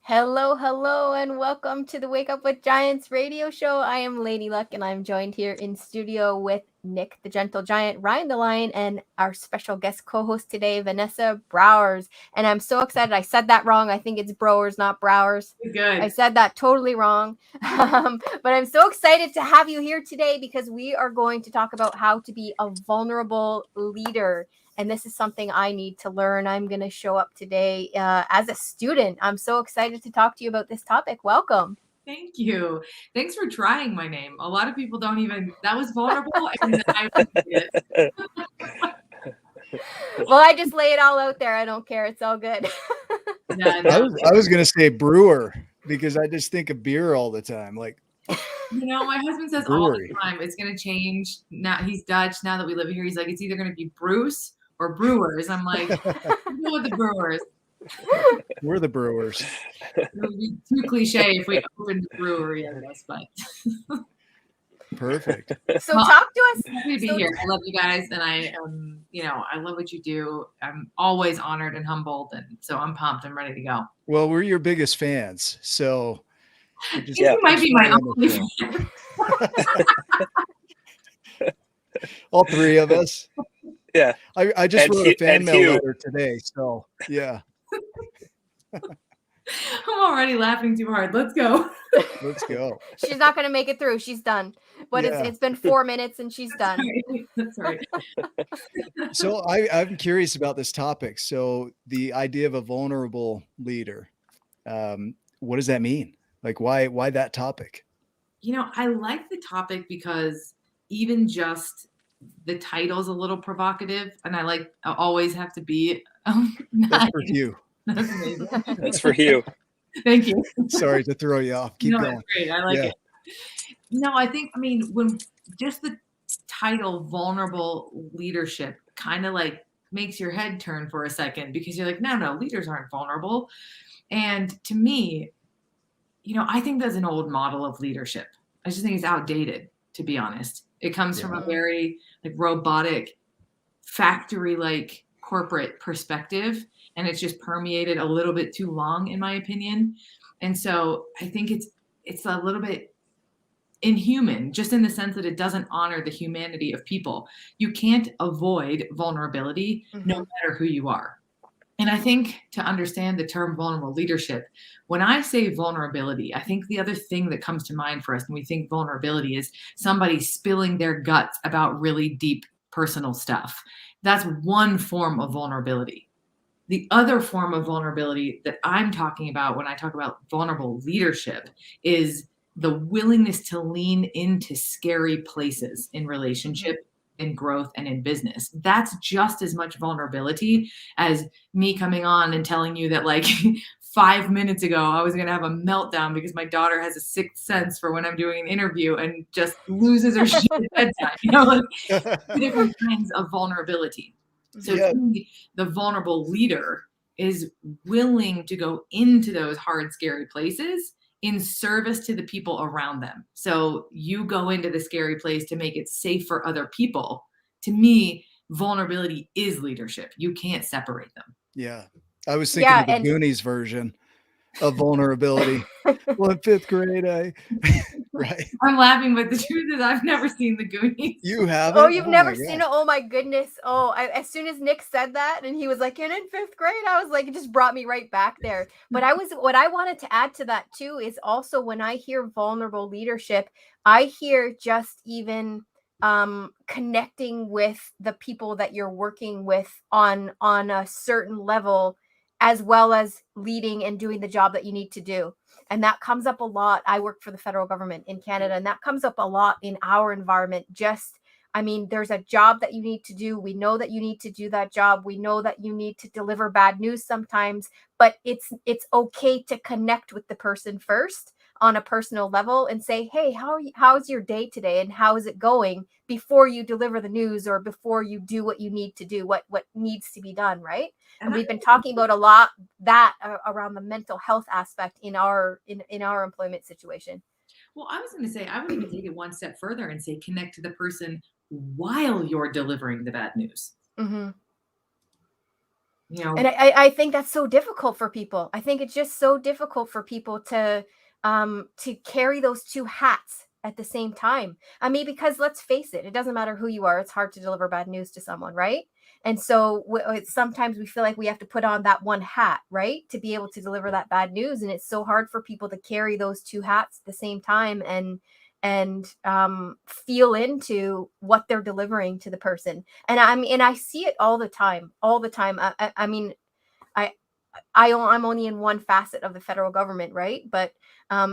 Hello, hello, and welcome to the Wake Up with Giants radio show. I am Lady Luck, and I'm joined here in studio with Nick, the Gentle Giant, Ryan the Lion, and our special guest co-host today, Vanessa Browers. And I'm so excited. I said that wrong. I think it's Browers, not Browers. I Good. said that totally wrong. But I'm so excited to have you here today because we are going to talk about how to be a vulnerable leader. And this is something I need to learn. I'm going to show up today as a student. I'm so excited to talk to you about this topic. Welcome. Thank you. Thanks for trying my name. A lot of people don't even, that was vulnerable and I did it. Well, I just lay it all out there. I don't care. It's all good. Yeah, I no. was gonna say brewer because I just think of beer all the time. Like My husband says all the brewery. time, it's going to change. Now he's Dutch. Now that we live here, he's like, it's either going to be Bruce or Brewers. I'm like, go with the Brewers. We're the brewers. It would be too cliche if we opened a brewery, I guess, but Perfect. So talk to us. happy to be here. I love you guys, and I love what you do. I'm always honored and humbled, and so I'm pumped. I'm ready to go. Well, we're your biggest fans, so You might be my only fan. all three of us. Yeah. I just And wrote a fan mail Hugh. letter today, so yeah. I'm already laughing too hard. Let's go. Let's go. She's not going to make it through. She's done. But Yeah. it's been 4 minutes and she's done. That's right. So I'm curious about this topic. So the idea of a vulnerable leader, what does that mean? Like why that topic? I like the topic because even just the title's a little provocative, and I always have to be. That's for you. That's amazing. That's for Hugh. Thank you. Sorry to throw you off. Keep No, going. that's great. I like it. No, when just the title vulnerable leadership kind of like makes your head turn for a second because you're like, no, leaders aren't vulnerable. And to me, I think that's an old model of leadership. I just think it's outdated, to be honest. It comes from a very robotic, factory-like corporate perspective, and it's just permeated a little bit too long, in my opinion. And so I think it's a little bit inhuman, just in the sense that it doesn't honor the humanity of people. You can't avoid vulnerability, no matter who you are. And I think to understand the term vulnerable leadership, when I say vulnerability, I think the other thing that comes to mind for us when we think vulnerability is somebody spilling their guts about really deep personal stuff. That's one form of vulnerability. The other form of vulnerability that I'm talking about when I talk about vulnerable leadership is the willingness to lean into scary places in relationship, in growth, and in business. That's just as much vulnerability as me coming on and telling you that 5 minutes ago I was going to have a meltdown because my daughter has a sixth sense for when I'm doing an interview and just loses her shit at bedtime. Different kinds of vulnerability. So to me, the vulnerable leader is willing to go into those hard, scary places in service to the people around them. So you go into the scary place to make it safe for other people. To me, vulnerability is leadership. You can't separate them. Yeah. I was thinking of the Goonies version of vulnerability. Well, in fifth grade, right. I'm laughing, but the truth is I've never seen the Goonies. You haven't? Oh, you've never seen it? Oh my goodness. Oh, as soon as Nick said that and he was like, and in fifth grade, I was like, it just brought me right back there. But what I wanted to add to that too is also when I hear vulnerable leadership, I hear just even connecting with the people that you're working with on a certain level, as well as leading and doing the job that you need to do. And that comes up a lot. I work for the federal government in Canada, and that comes up a lot in our environment. There's a job that you need to do. We know that you need to do that job. We know that you need to deliver bad news sometimes, but it's okay to connect with the person first on a personal level and say, hey, how's your day today? And how is it going before you deliver the news or before you do what you need to do, what needs to be done, right? And we've been talking about a lot that around the mental health aspect in our employment situation. Well, I was going to say, I would even take it one step further and say connect to the person while you're delivering the bad news. Mm-hmm. You know, And I think that's so difficult for people. I think it's just so difficult for people to carry those two hats at the same time. I mean, because let's face it, it doesn't matter who you are. It's hard to deliver bad news to someone, right? And so sometimes we feel like we have to put on that one hat, right, to be able to deliver that bad news. And it's so hard for people to carry those two hats at the same time and feel into what they're delivering to the person. And I see it all the time, all the time. I mean, I I'm only in one facet of the federal government, right? But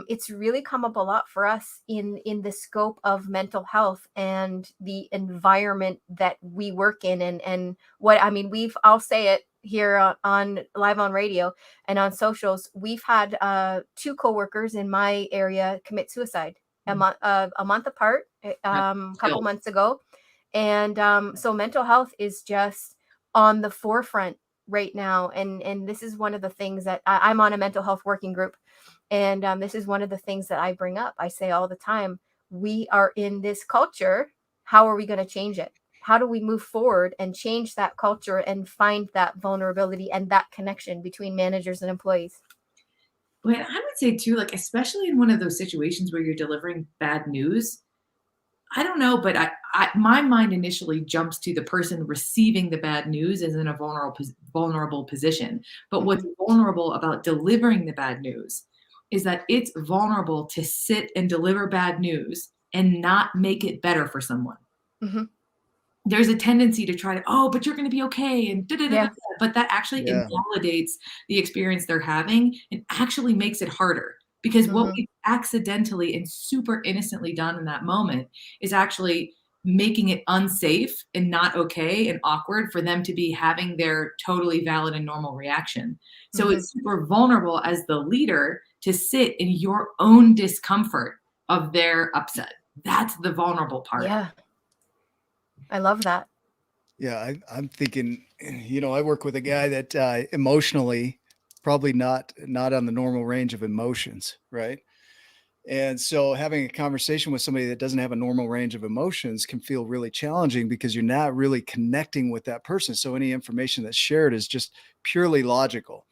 it's really come up a lot for us in the scope of mental health and the environment that we work in, and what I mean. I'll say it here on live on radio and on socials. We've had 2 coworkers in my area commit suicide a month apart, couple months ago, and so mental health is just on the forefront right now, and this is one of the things that I'm on a mental health working group, and this is one of the things that I bring up. I say all the time, we are in this culture. How are we going to change it? How do we move forward and change that culture and find that vulnerability and that connection between managers and employees? but I would say too, like, especially in one of those situations where you're delivering bad news, I don't know, but my mind initially jumps to the person receiving the bad news is in a vulnerable position. But what's vulnerable about delivering the bad news is that it's vulnerable to sit and deliver bad news and not make it better for someone. Mm-hmm. There's a tendency to try to, oh, but you're going to be okay, and da, da, da, da, Yeah. da. But that actually Yeah. invalidates the experience they're having and actually makes it harder. Because what we've accidentally and super innocently done in that moment is actually making it unsafe and not okay and awkward for them to be having their totally valid and normal reaction. So it's super vulnerable as the leader to sit in your own discomfort of their upset. That's the vulnerable part. Yeah. I love that. Yeah, I'm thinking, I work with a guy that emotionally probably not on the normal range of emotions, right? And so having a conversation with somebody that doesn't have a normal range of emotions can feel really challenging because you're not really connecting with that person. So any information that's shared is just purely logical.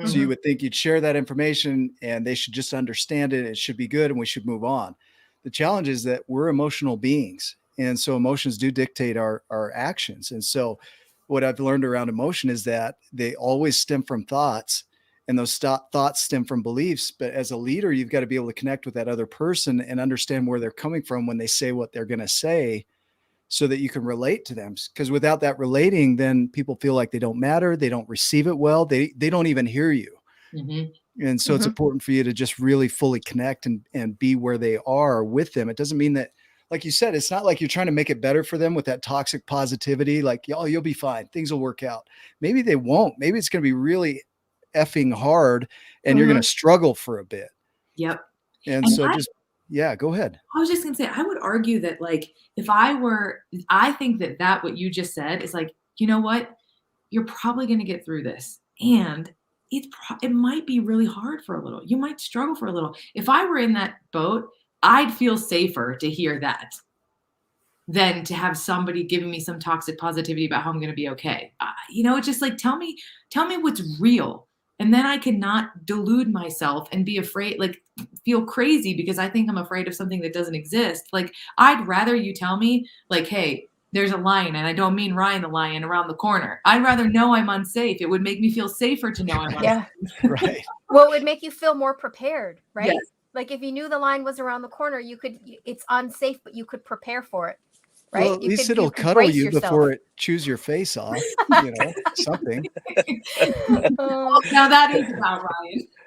So you would think you'd share that information and they should just understand it. It should be good and we should move on. The challenge is that we're emotional beings. And so emotions do dictate our actions. And so what I've learned around emotion is that they always stem from thoughts, and those thoughts stem from beliefs. But as a leader, you've got to be able to connect with that other person and understand where they're coming from when they say what they're going to say, so that you can relate to them. Because without that relating, then people feel like they don't matter. They don't receive it well. They don't even hear you. And so it's important for you to just really fully connect and be where they are with them. It doesn't mean that, like you said, it's not like you're trying to make it better for them with that toxic positivity. Like, oh, you'll be fine. Things will work out. Maybe they won't. Maybe it's going to be really effing hard and you're going to struggle for a bit. Yep. And so go ahead. I was just going to say, I would argue that, like, I think that what you just said is like, you know what? You're probably going to get through this. And it might be really hard for a little. You might struggle for a little. If I were in that boat, I'd feel safer to hear that than to have somebody giving me some toxic positivity about how I'm going to be okay. It's just like, tell me what's real. And then I cannot delude myself and be afraid, like feel crazy because I think I'm afraid of something that doesn't exist. Like, I'd rather you tell me, like, hey, there's a lion, and I don't mean Ryan the lion around the corner. I'd rather know I'm unsafe. It would make me feel safer to know I'm unsafe. Yeah. Right. Well, it would make you feel more prepared, right? Yes. Like if you knew the line was around the corner, it's unsafe, but you could prepare for it. Right? Well, at least it'll cuddle you before it chews your face off, something. Now that is about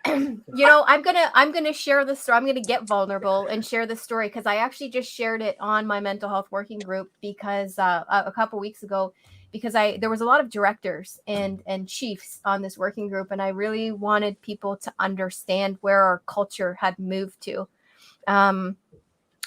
Ryan. I'm gonna share this story. I'm gonna get vulnerable and share this story because I actually just shared it on my mental health working group because a couple weeks ago, because there was a lot of directors and chiefs on this working group, and I really wanted people to understand where our culture had moved to.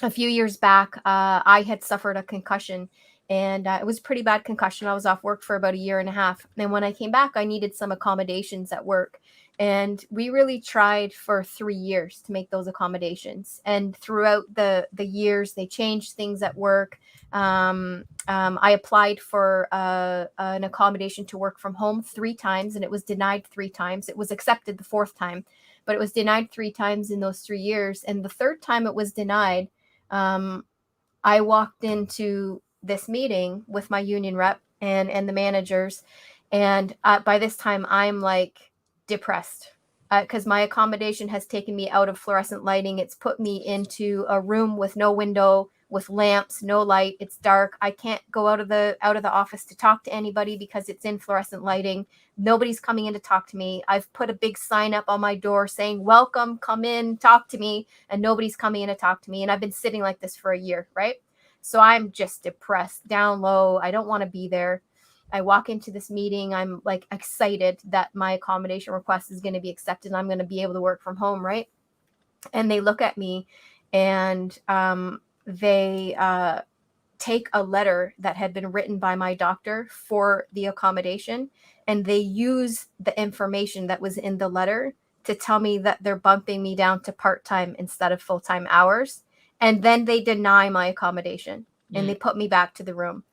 A few years back, I had suffered a concussion, And it was a pretty bad concussion. I was off work for about a year and a half. And when I came back, I needed some accommodations at work. And we really tried for 3 years to make those accommodations. And throughout the years, they changed things at work. I applied for an accommodation to work from home 3 times, and it was denied 3 times. It was accepted the 4th time, but it was denied 3 times in those 3 years. And the 3rd time it was denied, I walked into this meeting with my union rep and the managers. And by this time, I'm like depressed because my accommodation has taken me out of fluorescent lighting. It's put me into a room with no window, with lamps, no light. It's dark. I can't go out of the office to talk to anybody because it's in fluorescent lighting. Nobody's coming in to talk to me. I've put a big sign up on my door saying, "Welcome, come in, talk to me," and nobody's coming in to talk to me. And I've been sitting like this for a year, right? So I'm just depressed, down low. I don't want to be there. I walk into this meeting. I'm like excited that my accommodation request is going to be accepted and I'm going to be able to work from home, right? And they look at me and they take a letter that had been written by my doctor for the accommodation, and they use the information that was in the letter to tell me that they're bumping me down to part-time instead of full-time hours. And then they deny my accommodation and they put me back to the room.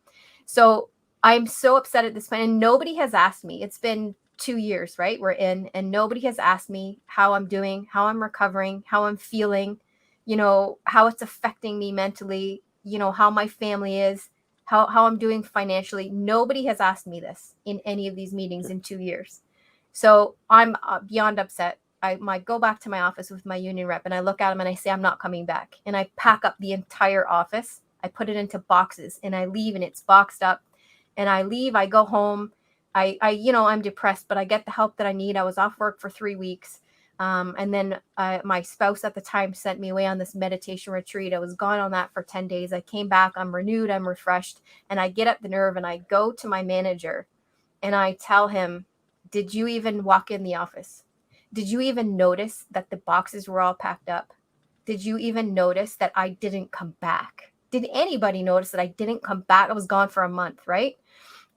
So I'm so upset at this point, and nobody has asked me. It's been 2 years, right? We're in, and nobody has asked me how I'm doing, how I'm recovering, how I'm feeling, you know, how it's affecting me mentally, you know, how my family is, how I'm doing financially. Nobody has asked me this in any of these meetings in 2 years. So I'm beyond upset. I go back to my office with my union rep and I look at him and I say, "I'm not coming back." And I pack up the entire office. I put it into boxes and I leave, and it's boxed up. And I leave, I go home. I'm depressed, but I get the help that I need. I was off work for 3 weeks. And then my spouse at the time sent me away on this meditation retreat. I was gone on that for 10 days. I came back, I'm renewed, I'm refreshed. And I get up the nerve and I go to my manager and I tell him, "Did you even walk in the office? Did you even notice that the boxes were all packed up? Did you even notice that I didn't come back? Did anybody notice that I didn't come back? I was gone for a month, right?"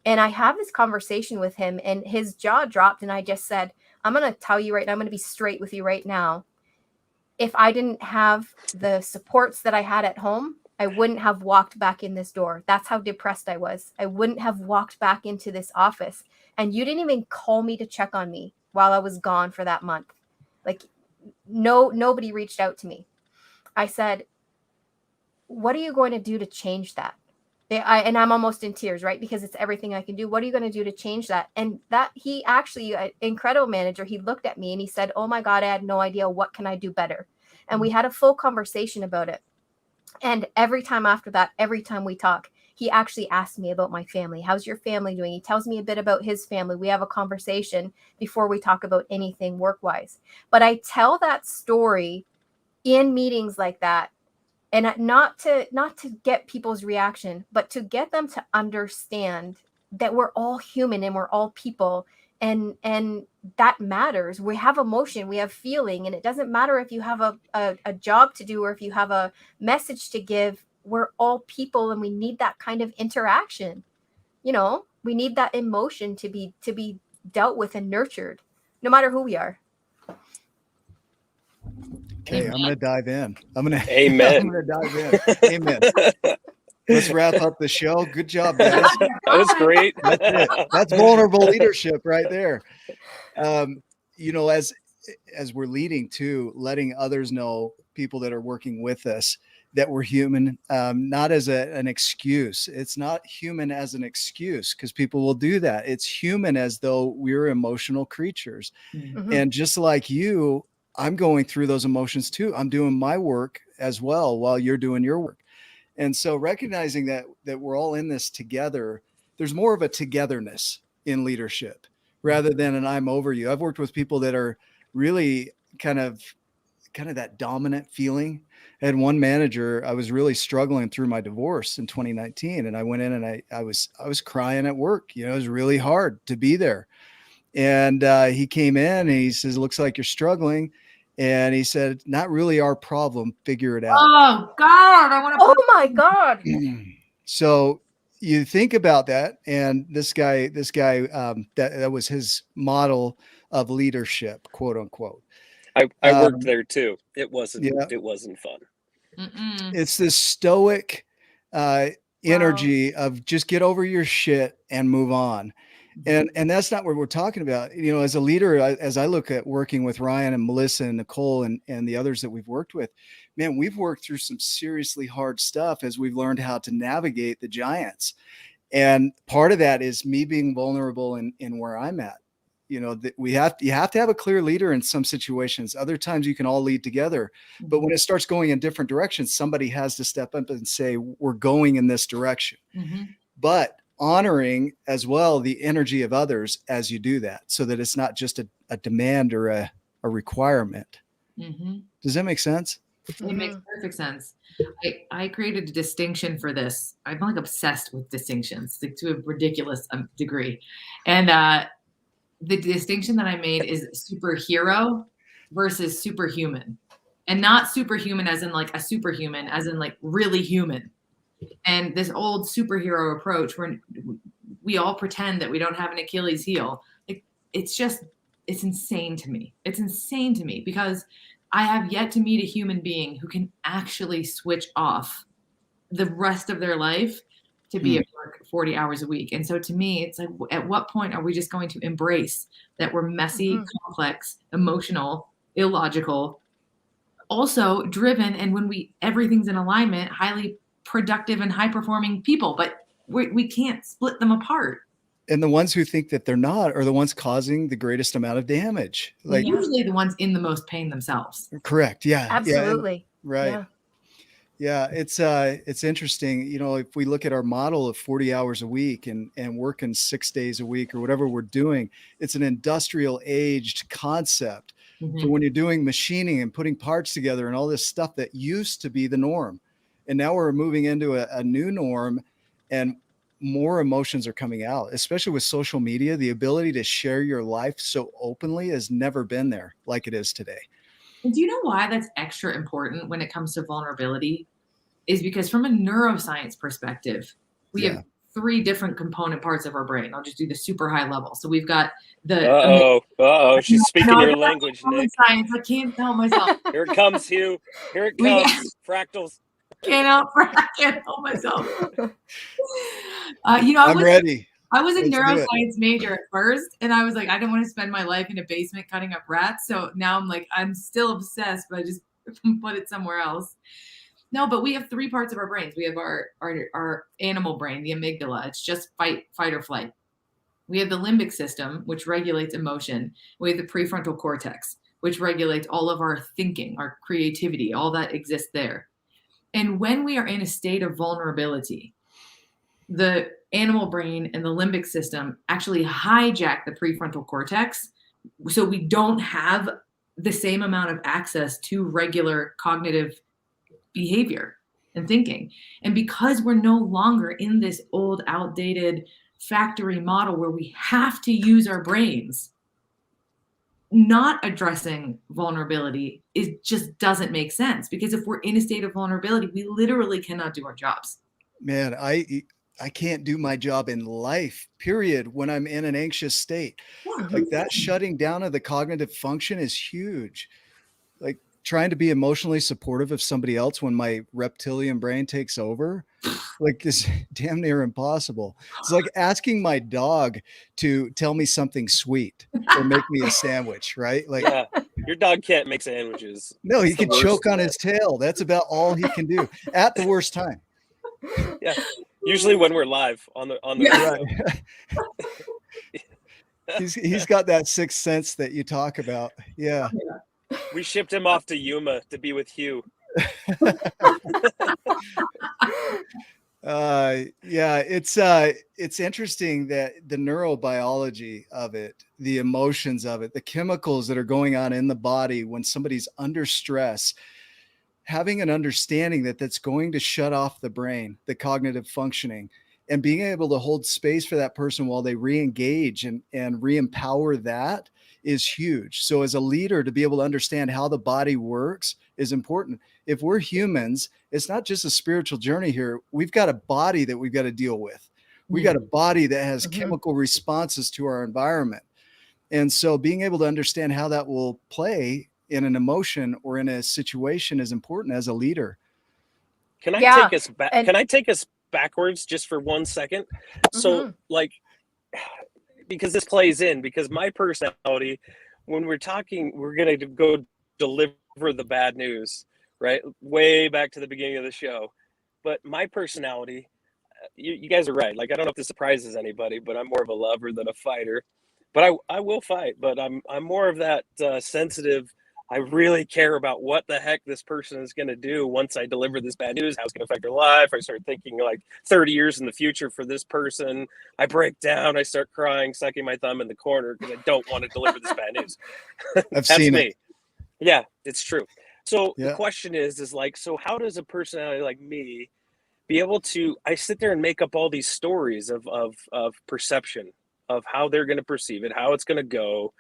And I have this conversation with him and his jaw dropped. And I just said, "I'm going to tell you right now, I'm going to be straight with you right now. If I didn't have the supports that I had at home, I wouldn't have walked back in this door. That's how depressed I was. I wouldn't have walked back into this office. And you didn't even call me to check on me while I was gone for that month. Like, nobody reached out to me." I said, "What are you going to do to change that?" And I'm almost in tears, right? Because it's everything I can do. What are you going to do to change that? And that he actually, an incredible manager, he looked at me and he said, "Oh my God, I had no idea. What can I do better?" And we had a full conversation about it. And every time after that, every time we talk, he actually asked me about my family. "How's your family doing?" He tells me a bit about his family. We have a conversation before we talk about anything work-wise. But I tell that story in meetings like that, and not to get people's reaction, but to get them to understand that we're all human and we're all people, and that matters. We have emotion, we have feeling, and it doesn't matter if you have a job to do or if you have a message to give. We're all people and we need that kind of interaction. You know, we need that emotion to be dealt with and nurtured, no matter who we are. Okay, I'm going to dive in. Amen. I'm going to dive in. Amen. Let's wrap up the show. Good job, guys. That was great. That's it. That's vulnerable leadership right there. As we're leading to letting others know, people that are working with us, that we're human, not as an excuse. It's not human as an excuse, because people will do that. It's human as though we're emotional creatures. Mm-hmm. And just like you, I'm going through those emotions too. I'm doing my work as well while you're doing your work. And so recognizing that we're all in this together, there's more of a togetherness in leadership rather than an "I'm over you." I've worked with people that are really kind of that dominant feeling. I had one manager, I was really struggling through my divorce in 2019. And I went in and I was crying at work. You know, it was really hard to be there. And he came in and he says, "Looks like you're struggling." And he said, "Not really our problem. Figure it out." Oh God, I want to. Oh my God. So, you think about that, and this guy, that was his model of leadership, quote unquote. I worked there too. It wasn't fun. Mm-mm. It's this stoic energy of just get over your shit and move on. And that's not what we're talking about. You know, as a leader, as I look at working with Ryan and Melissa and Nicole and the others that we've worked with, man, we've worked through some seriously hard stuff as we've learned how to navigate the giants. And part of that is me being vulnerable in where I'm at. You know, that you have to have a clear leader in some situations. Other times you can all lead together. But when it starts going in different directions, somebody has to step up and say, we're going in this direction. But honoring as well the energy of others as you do that, so that it's not just a demand or a requirement. Does that make sense? It makes perfect sense. I created a distinction for this. I'm like obsessed with distinctions, like, to a ridiculous degree. And the distinction that I made is superhero versus superhuman. And not superhuman as in like a superhuman, as in like really human. And this old superhero approach where we all pretend that we don't have an Achilles heel, like, it's insane to me. It's insane to me because I have yet to meet a human being who can actually switch off the rest of their life to be at work 40 hours a week. And so to me, it's like, at what point are we just going to embrace that we're messy, complex, emotional, illogical, also driven, and when everything's in alignment, highly productive and high performing people, but we can't split them apart. And the ones who think that they're not are the ones causing the greatest amount of damage. Like usually the ones in the most pain themselves. Correct. Yeah. Absolutely. Yeah, right. Yeah. It's interesting. You know, if we look at our model of 40 hours a week and working 6 days a week or whatever we're doing, it's an industrial aged concept for when you're doing machining and putting parts together and all this stuff that used to be the norm. And now we're moving into a new norm, and more emotions are coming out, especially with social media. The ability to share your life so openly has never been there like it is today. And do you know why that's extra important when it comes to vulnerability? Is because from a neuroscience perspective, we have 3 different component parts of our brain. I'll just do the super high level. So we've got the she's speaking your language, Nick. Science. I can't help myself. Here it comes, Hugh. Here it comes. Fractals. Can't help myself. I'm ready. I was a neuroscience major at first, and I was like, I don't want to spend my life in a basement cutting up rats. So now I'm like, I'm still obsessed, but I just put it somewhere else. No, but we have 3 parts of our brains. We have our animal brain, the amygdala. It's just fight or flight. We have the limbic system, which regulates emotion. We have the prefrontal cortex, which regulates all of our thinking, our creativity, all that exists there. And when we are in a state of vulnerability, the animal brain and the limbic system actually hijack the prefrontal cortex. So we don't have the same amount of access to regular cognitive behavior and thinking. And because we're no longer in this old, outdated factory model where we have to use our brains, not addressing vulnerability just doesn't make sense, because if we're in a state of vulnerability, we literally cannot do our jobs. Man, I can't do my job in life, period, when I'm in an anxious state. Like that shutting down of the cognitive function is huge. Like trying to be emotionally supportive of somebody else when my reptilian brain takes over, like is damn near impossible. It's like asking my dog to tell me something sweet or make me a sandwich, right? Like your dog can't make sandwiches. No, he can choke on his tail. That's about all he can do at the worst time. Yeah. Usually when we're live on the right. He's got that sixth sense that you talk about. Yeah. We shipped him off to Yuma to be with Hugh. It's interesting that the neurobiology of it, the emotions of it, the chemicals that are going on in the body when somebody's under stress, having an understanding that that's going to shut off the brain, the cognitive functioning, and being able to hold space for that person while they re-engage and re-empower that is huge. So as a leader, to be able to understand how the body works is important. If we're humans, it's not just a spiritual journey here. We've got a body that we've got to deal with. We got a body that has Mhm. chemical responses to our environment. And so being able to understand how that will play in an emotion or in a situation is important as a leader. Can I Yeah, take us back? and Can I take us backwards just for 1 second? So, Mhm. like, because this plays in, because my personality, when we're talking, we're going to go deliver the bad news, right? Way back to the beginning of the show. But my personality, you guys are right. Like, I don't know if this surprises anybody, but I'm more of a lover than a fighter. But I will fight, but I'm more of that sensitive. I really care about what the heck this person is going to do once I deliver this bad news, how it's going to affect their life. I start thinking like 30 years in the future for this person. I break down. I start crying, sucking my thumb in the corner because I don't want to deliver this bad news. I've That's seen me. it. Yeah, it's true. So the Yeah. question is like, so how does a personality like me be able to, I sit there and make up all these stories of perception of how they're going to perceive it, how it's going to go,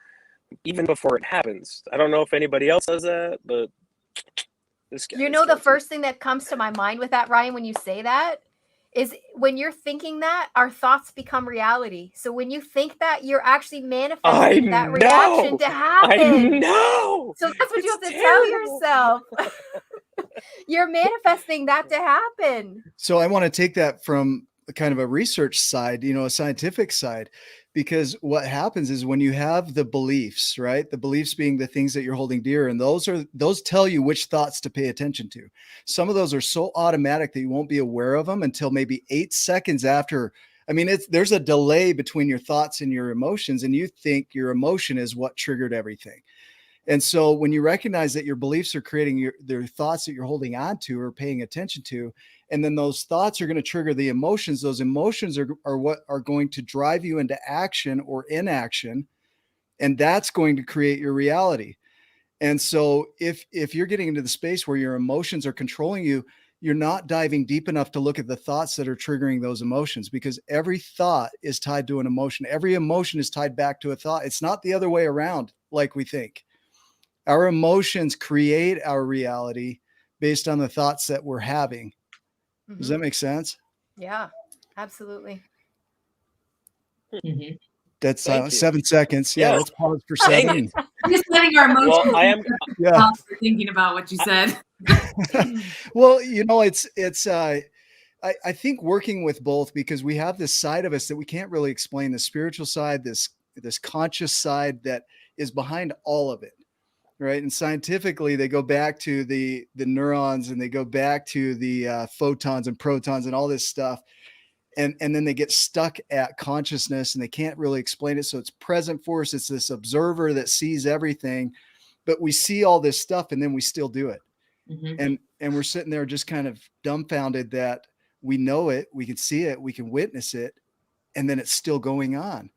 even before it happens. I don't know if anybody else does that, but this guy You is know, the guilty. first thing that comes to my mind with that, Ryan, when you say that, is when you're thinking that, our thoughts become reality. So when you think that, you're actually I manifesting that reaction know. to I happen. know. So that's what you It's have to tell terrible. yourself. You're manifesting that to happen. So I want to take that from a kind of a research side, a scientific side, because what happens is when you have the beliefs, right? The beliefs being the things that you're holding dear, and those tell you which thoughts to pay attention to. Some of those are so automatic that you won't be aware of them until maybe 8 seconds after. I mean, there's a delay between your thoughts and your emotions, and you think your emotion is what triggered everything. And so when you recognize that your beliefs are creating their thoughts that you're holding on to or paying attention to, and then those thoughts are going to trigger the emotions, those emotions are what are going to drive you into action or inaction. And that's going to create your reality. And so if you're getting into the space where your emotions are controlling you, you're not diving deep enough to look at the thoughts that are triggering those emotions, because every thought is tied to an emotion. Every emotion is tied back to a thought. It's not the other way around like we think. Our emotions create our reality based on the thoughts that we're having. Does that make sense? Yeah, absolutely. Mhm. That's Thank you. 7 seconds. Yeah, Yeah. let's pause for Thank 7. you. Just letting our emotions Well, I am. Yeah. while we're thinking about what you said. Well, it's I think working with both, because we have this side of us that we can't really explain, the spiritual side, this conscious side that is behind all of it. Right. And scientifically, they go back to the neurons, and they go back to the photons and protons and all this stuff. And then they get stuck at consciousness, and they can't really explain it. So it's present for us. It's this observer that sees everything, but we see all this stuff and then we still do it. Mhm. And we're sitting there just kind of dumbfounded that we know it, we can see it, we can witness it, and then it's still going on.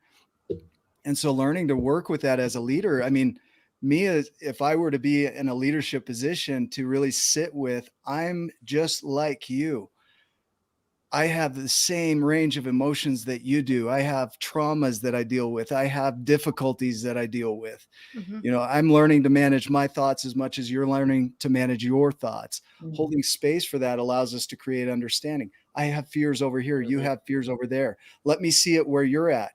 And so learning to work with that as a leader, I mean, me, as if I were to be in a leadership position, to really sit with, I'm just like you. I have the same range of emotions that you do. I have traumas that I deal with. I have difficulties that I deal with. Mhm. I'm learning to manage my thoughts as much as you're learning to manage your thoughts. Mhm. Holding space for that allows us to create understanding. I have fears over here. You have fears over there. Let me see it where you're at.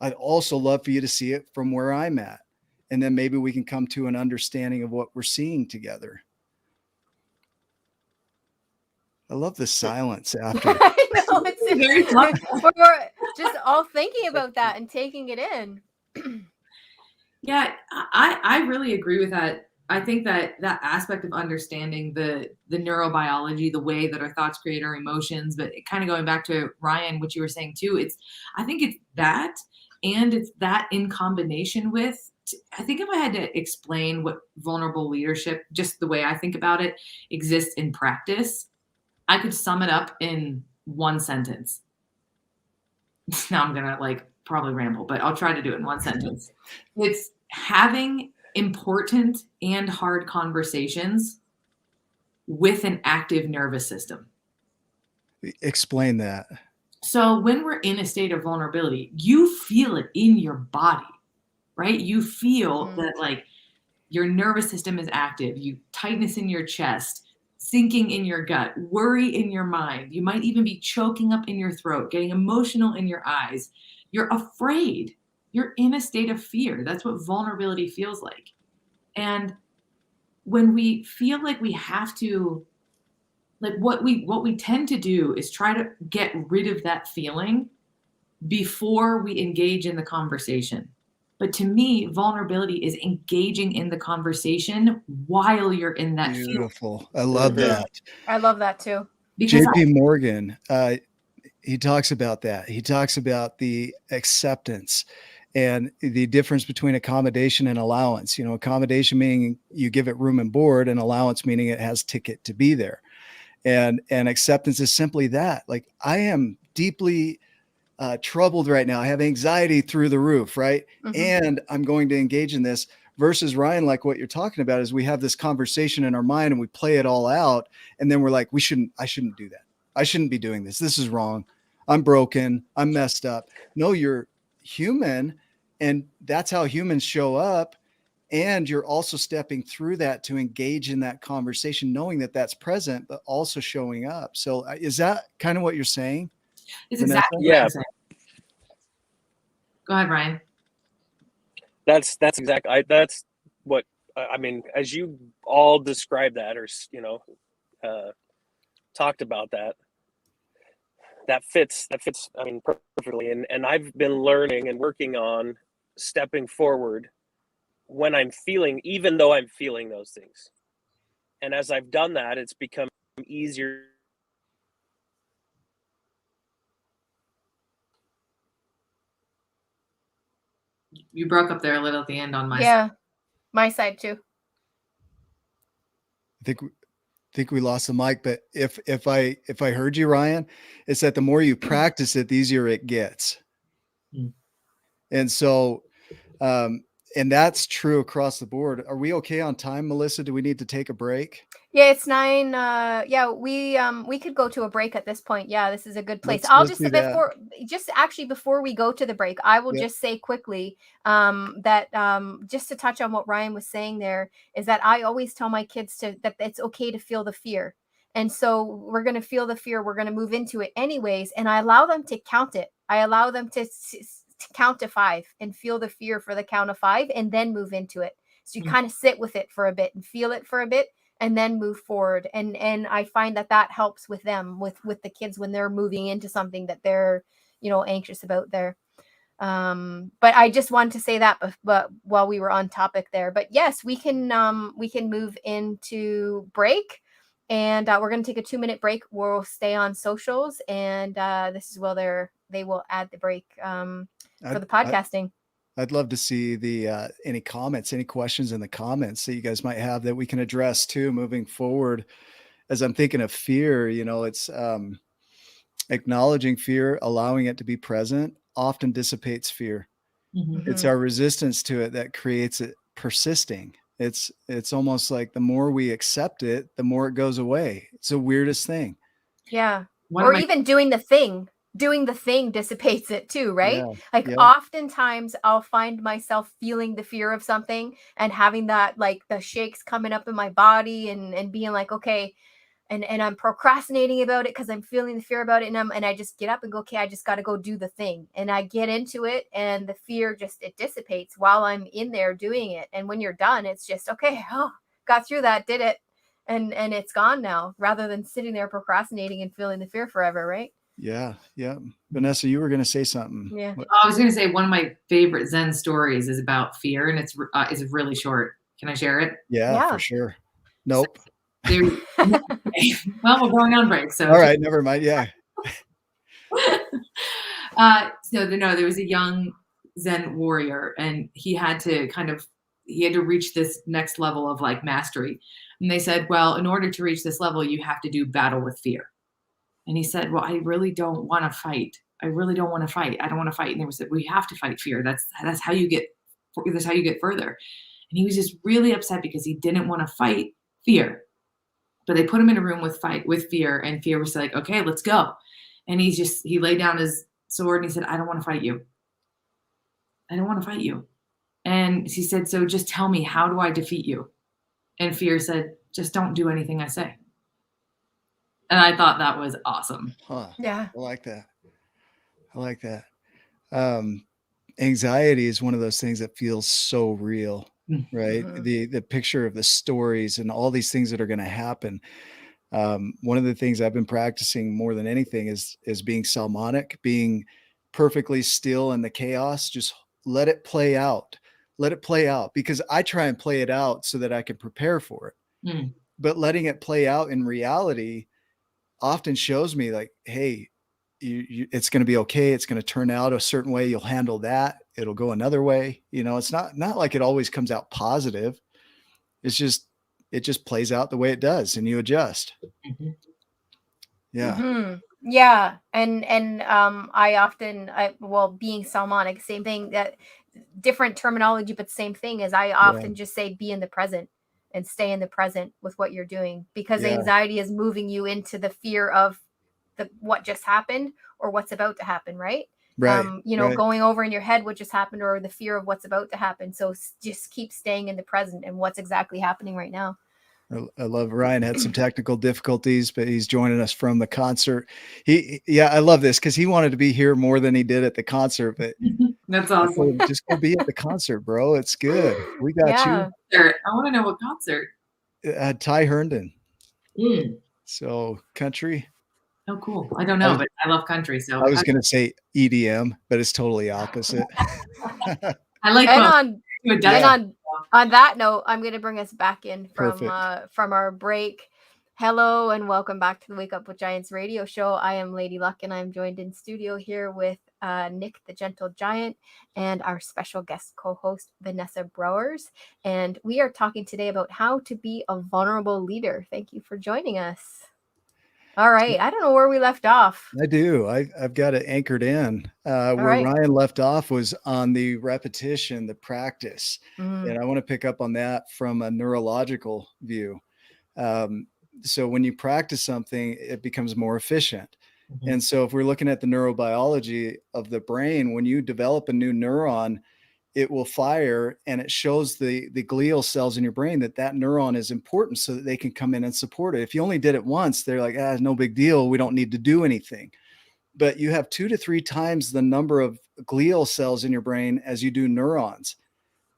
I'd also love for you to see it from where I'm at. And then maybe we can come to an understanding of what we're seeing together. I love the silence after. I know, Very thoughtful. we're just all thinking about that and taking it in. Yeah, I really agree with that. I think that aspect of understanding the neurobiology, the way that our thoughts create our emotions, but kind of going back to Ryan, what you were saying too, I think it's that, and it's that in combination with, I think if I had to explain what vulnerable leadership, just the way I think about it, exists in practice, I could sum it up in one sentence. Now I'm gonna probably ramble, but I'll try to do it in one sentence. It's having important and hard conversations with an active nervous system. Explain that. So when we're in a state of vulnerability, you feel it in your body, right? You feel that your nervous system is active, you tightness in your chest, sinking in your gut, worry in your mind. You might even be choking up in your throat, getting emotional in your eyes. You're afraid. You're in a state of fear. That's what vulnerability feels like. And when we feel like we have to, like what we tend to do is try to get rid of that feeling before we engage in the conversation. But to me, vulnerability is engaging in the conversation while you're in that feeling. Beautiful. I love that. I love that too. Because JP Morgan, he talks about that. He talks about the acceptance and the difference between accommodation and allowance. You know, accommodation meaning you give it room and board, and allowance meaning it has ticket to be there. And acceptance is simply that. Like, I am deeply troubled right now. I have anxiety through the roof, right? And I'm going to engage in this. Versus Ryan, like what you're talking about is we have this conversation in our mind and we play it all out. And then we're like, I shouldn't do that. I shouldn't be doing this. This is wrong. I'm broken. I'm messed up. No, you're human. And that's how humans show up. And you're also stepping through that to engage in that conversation, knowing that that's present, but also showing up. So is that kind of what you're saying? it's Vanessa? exactly what I'm saying. Go ahead, Ryan. That's exactly. That's what I mean. As you all described that, or talked about that, that fits. I mean, perfectly. And I've been learning and working on stepping forward when I'm feeling, even though I'm feeling those things. And as I've done that, it's become easier. You broke up there a little at the end on my Yeah, my side too. I think we lost the mic, but if I heard you, Ryan, it's that the more you practice it, the easier it gets. And so, and that's true across the board. Are we okay on time, Melissa? Do we need to take a break? Yeah, it's 9. Yeah, we could go to a break at this point. Yeah, this is a good place. Let's do that. Before we go to the break, I will just say quickly that just to touch on what Ryan was saying there, is that I always tell my kids that it's okay to feel the fear. And so we're going to feel the fear. We're going to move into it anyways. And I allow them to count it. I allow them to count to 5 and feel the fear for the count of 5 and then move into it. So you kind of sit with it for a bit and feel it for a bit and then move forward. And I find that helps with them, with the kids when they're moving into something that they're, anxious about there. But I just wanted to say that, but while we were on topic there, but yes, we can move into break, and we're going to take a 2-minute break. We'll stay on socials, and this is where they will add the break for the podcasting. I'd love to see the any comments, any questions in the comments that you guys might have that we can address too moving forward. As I'm thinking of fear, it's acknowledging fear, allowing it to be present, often dissipates fear. It's our resistance to it that creates it persisting. It's almost like the more we accept it, the more it goes away. It's the weirdest thing. Yeah. Or even doing the thing dissipates it too, right? Oftentimes I'll find myself feeling the fear of something and having that, like, the shakes coming up in my body and being like, okay, and I'm procrastinating about it because I'm feeling the fear about it, and I just get up and go, okay, I just got to go do the thing, and I get into it, and the fear it dissipates while I'm in there doing it. And when you're done, it's just, okay, got through that, did it, and it's gone now, rather than sitting there procrastinating and feeling the fear forever, right? Yeah. Vanessa, you were going to say something. Yeah. I was going to say one of my favorite Zen stories is about fear, and it's really short. Can I share it? Yeah. For sure. Nope. Well, we're going on break. So all right, never mind. Yeah. There was a young Zen warrior, and he had to reach this next level of, like, mastery. And they said, well, in order to reach this level, you have to do battle with fear. And he said, well, I really don't want to fight. I really don't want to fight. I don't want to fight. And they said, well, you have to fight fear. That's how you get further. And he was just really upset because he didn't want to fight fear. But they put him in a room with fear, and fear was like, okay, let's go. And he laid down his sword and he said, I don't want to fight you. I don't want to fight you. And he said, so just tell me, how do I defeat you? And fear said, just don't do anything I say. And I thought that was awesome. Huh. Yeah. I like that. I like that. Anxiety is one of those things that feels so real, right? Mhm. The picture of the stories and all these things that are going to happen. One of the things I've been practicing more than anything is being salmonic, being perfectly still in the chaos. Just let it play out. Let it play out, because I try and play it out so that I can prepare for it. Mm. But letting it play out in reality often shows me like, hey, it's going to be okay. It's going to turn out a certain way. You'll handle that. It'll go another way. It's not like it always comes out positive. It's just, it just plays out the way it does, and you adjust. Mm-hmm. Yeah. Mm-hmm. Yeah. And being salmonic, same thing, that different terminology, but same thing, is I often just say be in the present and stay in the present with what you're doing, because Yeah. anxiety is moving you into the fear of what just happened or what's about to happen, right? Right. Right. Going over in your head what just happened, or the fear of what's about to happen. So just keep staying in the present and what's exactly happening right now. I love Ryan had some technical difficulties, but he's joining us from the concert. I love this because he wanted to be here more than he did at the concert, but That's I awesome. told him, just go be at the concert, bro. It's good. We got Yeah. I want to know what concert. you. Ty Herndon. Mm. So country. Oh, cool. I don't know, but I love country. So I was going to say EDM, but it's totally opposite. I like And both. on that note, I'm going to bring us back in from Perfect. from our break. Hello and welcome back to the Wake Up with Giants radio show. I am Lady Luck, and I'm joined in studio here with Nick the Gentle Giant and our special guest co-host Vanessa Browers, and we are talking today about how to be a vulnerable leader. Thank you for joining us. All right, I don't know where we left off. I do. I've got it anchored in. Where right. Ryan left off was on the repetition, the practice. Mm. And I want to pick up on that from a neurological view. So when you practice something, it becomes more efficient. Mm-hmm. And so if we're looking at the neurobiology of the brain, when you develop a new neuron, it will fire, and it shows the glial cells in your brain that neuron is important so that they can come in and support it. If you only did it once, they're like, no big deal. We don't need to do anything. But you have 2 to 3 times the number of glial cells in your brain as you do neurons.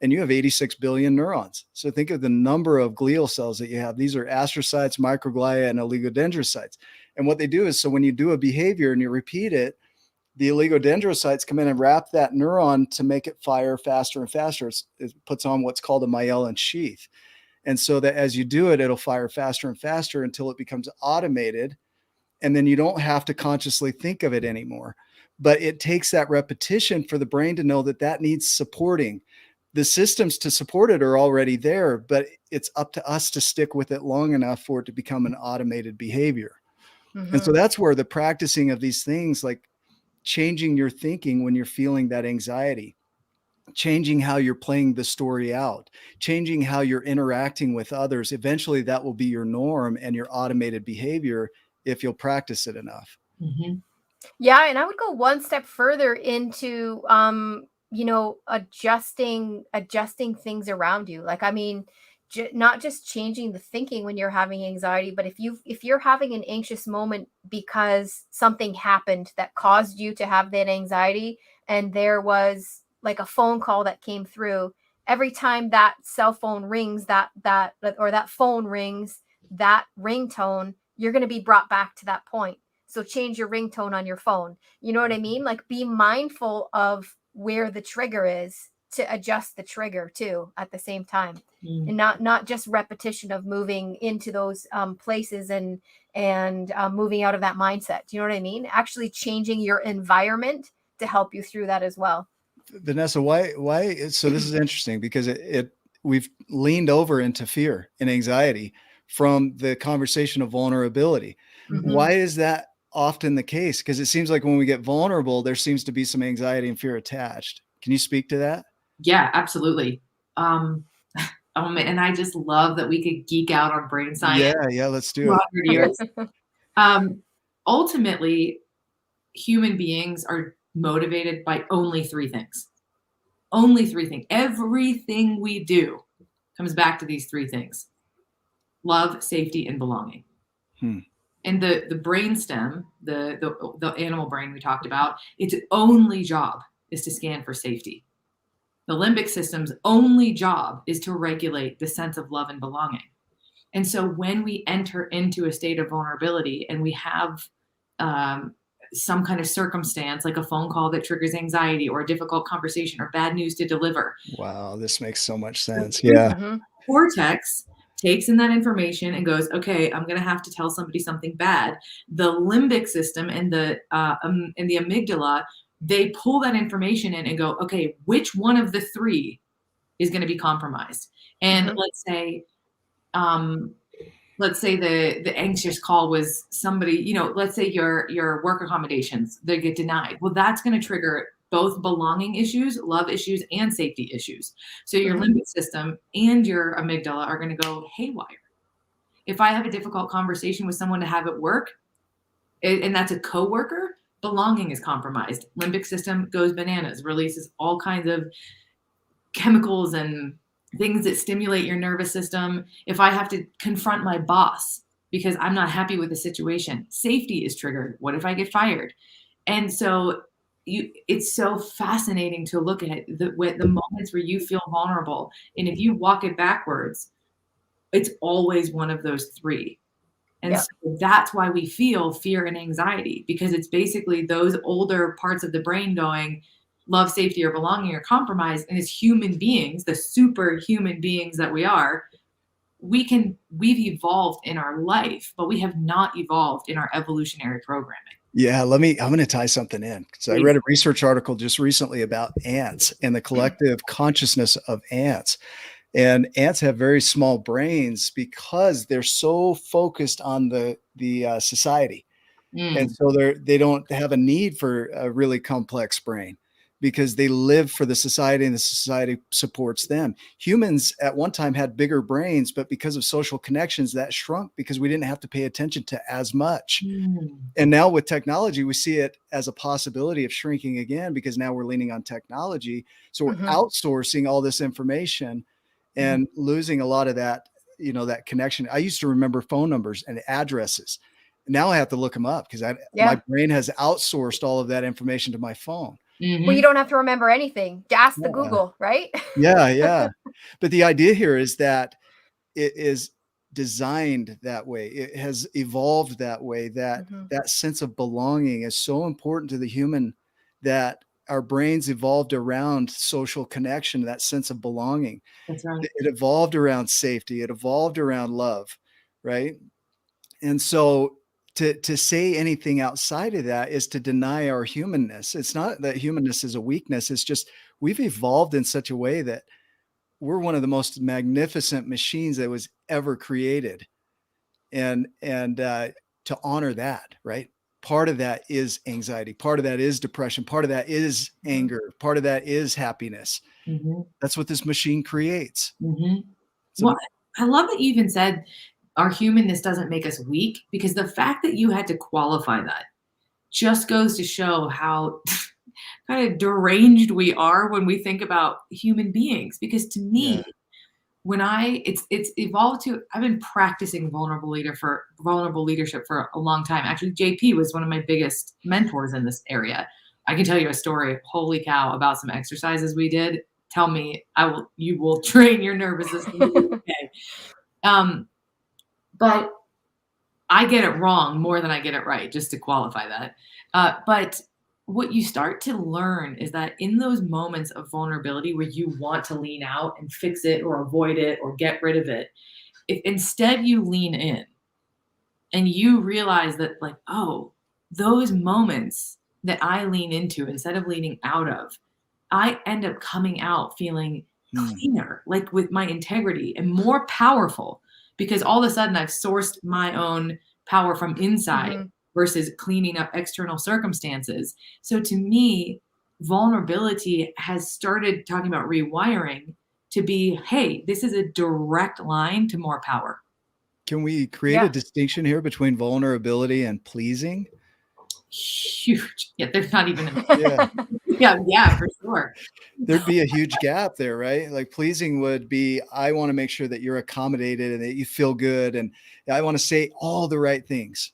And you have 86 billion neurons. So think of the number of glial cells that you have. These are astrocytes, microglia, and oligodendrocytes. And what they do is, so when you do a behavior and you repeat it, the oligodendrocytes come in and wrap that neuron to make it fire faster and faster. It puts on what's called a myelin sheath. And so that as you do it, it'll fire faster and faster until it becomes automated. And then you don't have to consciously think of it anymore. But it takes that repetition for the brain to know that needs supporting. The systems to support it are already there, but it's up to us to stick with it long enough for it to become an automated behavior. Mm-hmm. And so that's where the practicing of these things, like changing your thinking when you're feeling that anxiety, changing how you're playing the story out, changing how you're interacting with others. Eventually that will be your norm and your automated behavior if you'll practice it enough. Mm-hmm. Yeah. And I would go one step further into, adjusting things around you. Like, I mean, not just changing the thinking when you're having anxiety, but if you're having an anxious moment because something happened that caused you to have that anxiety, and there was like a phone call that came through, every time that cell phone rings, that phone rings, that ringtone, you're going to be brought back to that point. So change your ringtone on your phone. You know what I mean? Like, be mindful of where the trigger is to adjust the trigger too at the same time. And not just repetition of moving into those places and moving out of that mindset. Do you know what I mean? Actually changing your environment to help you through that as well. Vanessa, why? So this is interesting because we've leaned over into fear and anxiety from the conversation of vulnerability. Mm-hmm. Why is that often the case? Because it seems like when we get vulnerable, there seems to be some anxiety and fear attached. Can you speak to that? Yeah, absolutely. And I just love that we could geek out on brain science. Yeah, let's do it. Years. Ultimately, human beings are motivated by only 3 things. Only 3 things. Everything we do comes back to these 3 things: love, safety, and belonging. And the brain stem, the animal brain we talked about, its only job is to scan for safety. The limbic system's only job is to regulate the sense of love and belonging. And so when we enter into a state of vulnerability and we have some kind of circumstance, like a phone call that triggers anxiety or a difficult conversation or bad news to deliver. Wow, this makes so much sense. Yeah. Mhm. Cortex takes in that information and goes, okay, I'm going to have to tell somebody something bad. The limbic system and the amygdala, they pull that information in and go, okay, which one of the three is going to be compromised? And let's say the anxious call was somebody, let's say your work accommodations, they get denied. Well, that's going to trigger both belonging issues, love issues, and safety issues. So your limbic system and your amygdala are going to go haywire. If I have a difficult conversation with someone to have at work, and that's a coworker, belonging is compromised. Limbic system goes bananas, releases all kinds of chemicals and things that stimulate your nervous system. If I have to confront my boss because I'm not happy with the situation, safety is triggered. What if I get fired? And so it's so fascinating to look at the moments where you feel vulnerable. And if you walk it backwards, it's always one of those three. And so that's why we feel fear and anxiety, because it's basically those older parts of the brain going, love, safety, or belonging are compromised. And as human beings, the superhuman beings that we are, we've evolved in our life, but we have not evolved in our evolutionary programming. Yeah, I'm going to tie something in. So I read a research article just recently about ants and the collective consciousness of ants. And ants have very small brains because they're so focused on the society. And so they don't have a need for a really complex brain, because they live for the society and the society supports them. Humans at one time had bigger brains, but because of social connections, that shrunk because we didn't have to pay attention to as much. And now with technology, we see it as a possibility of shrinking again, because now we're leaning on technology. So we're outsourcing all this information and losing a lot of that, that connection. I used to remember phone numbers and addresses. Now I have to look them up because my brain has outsourced all of that information to my phone. Well, you don't have to remember anything. Ask the Google, right? Yeah. But the idea here is that it is designed that way. It has evolved that way, that that sense of belonging is so important to the human, that our brains evolved around social connection, that sense of belonging. That's right. It evolved around safety. It evolved around love, right? And so to say anything outside of that is to deny our humanness. It's not that humanness is a weakness. It's just we've evolved in such a way that we're one of the most magnificent machines that was ever created. And to honor that, right? Part of that is anxiety. Part of that is depression. Part of that is anger. Part of that is happiness. That's what this machine creates. So, well, I love that you even said our humanness doesn't make us weak, because the fact that you had to qualify that just goes to show how kind of deranged we are when we think about human beings. Because to me, when it's evolved to, I've been practicing vulnerable leadership for a long time. Actually, JP was one of my biggest mentors in this area. I can tell you a story, holy cow, about some exercises we did. Tell me, you will train your nervous system. Okay. But I get it wrong more than I get it right, just to qualify that. But what you start to learn is that in those moments of vulnerability where you want to lean out and fix it or avoid it or get rid of it, if instead you lean in and you realize that, like, oh, those moments that I lean into instead of leaning out of, I end up coming out feeling cleaner, like with my integrity, and more powerful, because all of a sudden I've sourced my own power from inside versus cleaning up external circumstances. So to me, vulnerability has started talking about rewiring to be, hey, this is a direct line to more power. Can we create a distinction here between vulnerability and pleasing? Huge. Yeah, there's not even yeah, for sure. There'd be a huge gap there, right? Like pleasing would be, I want to make sure that you're accommodated and that you feel good, and I want to say all the right things.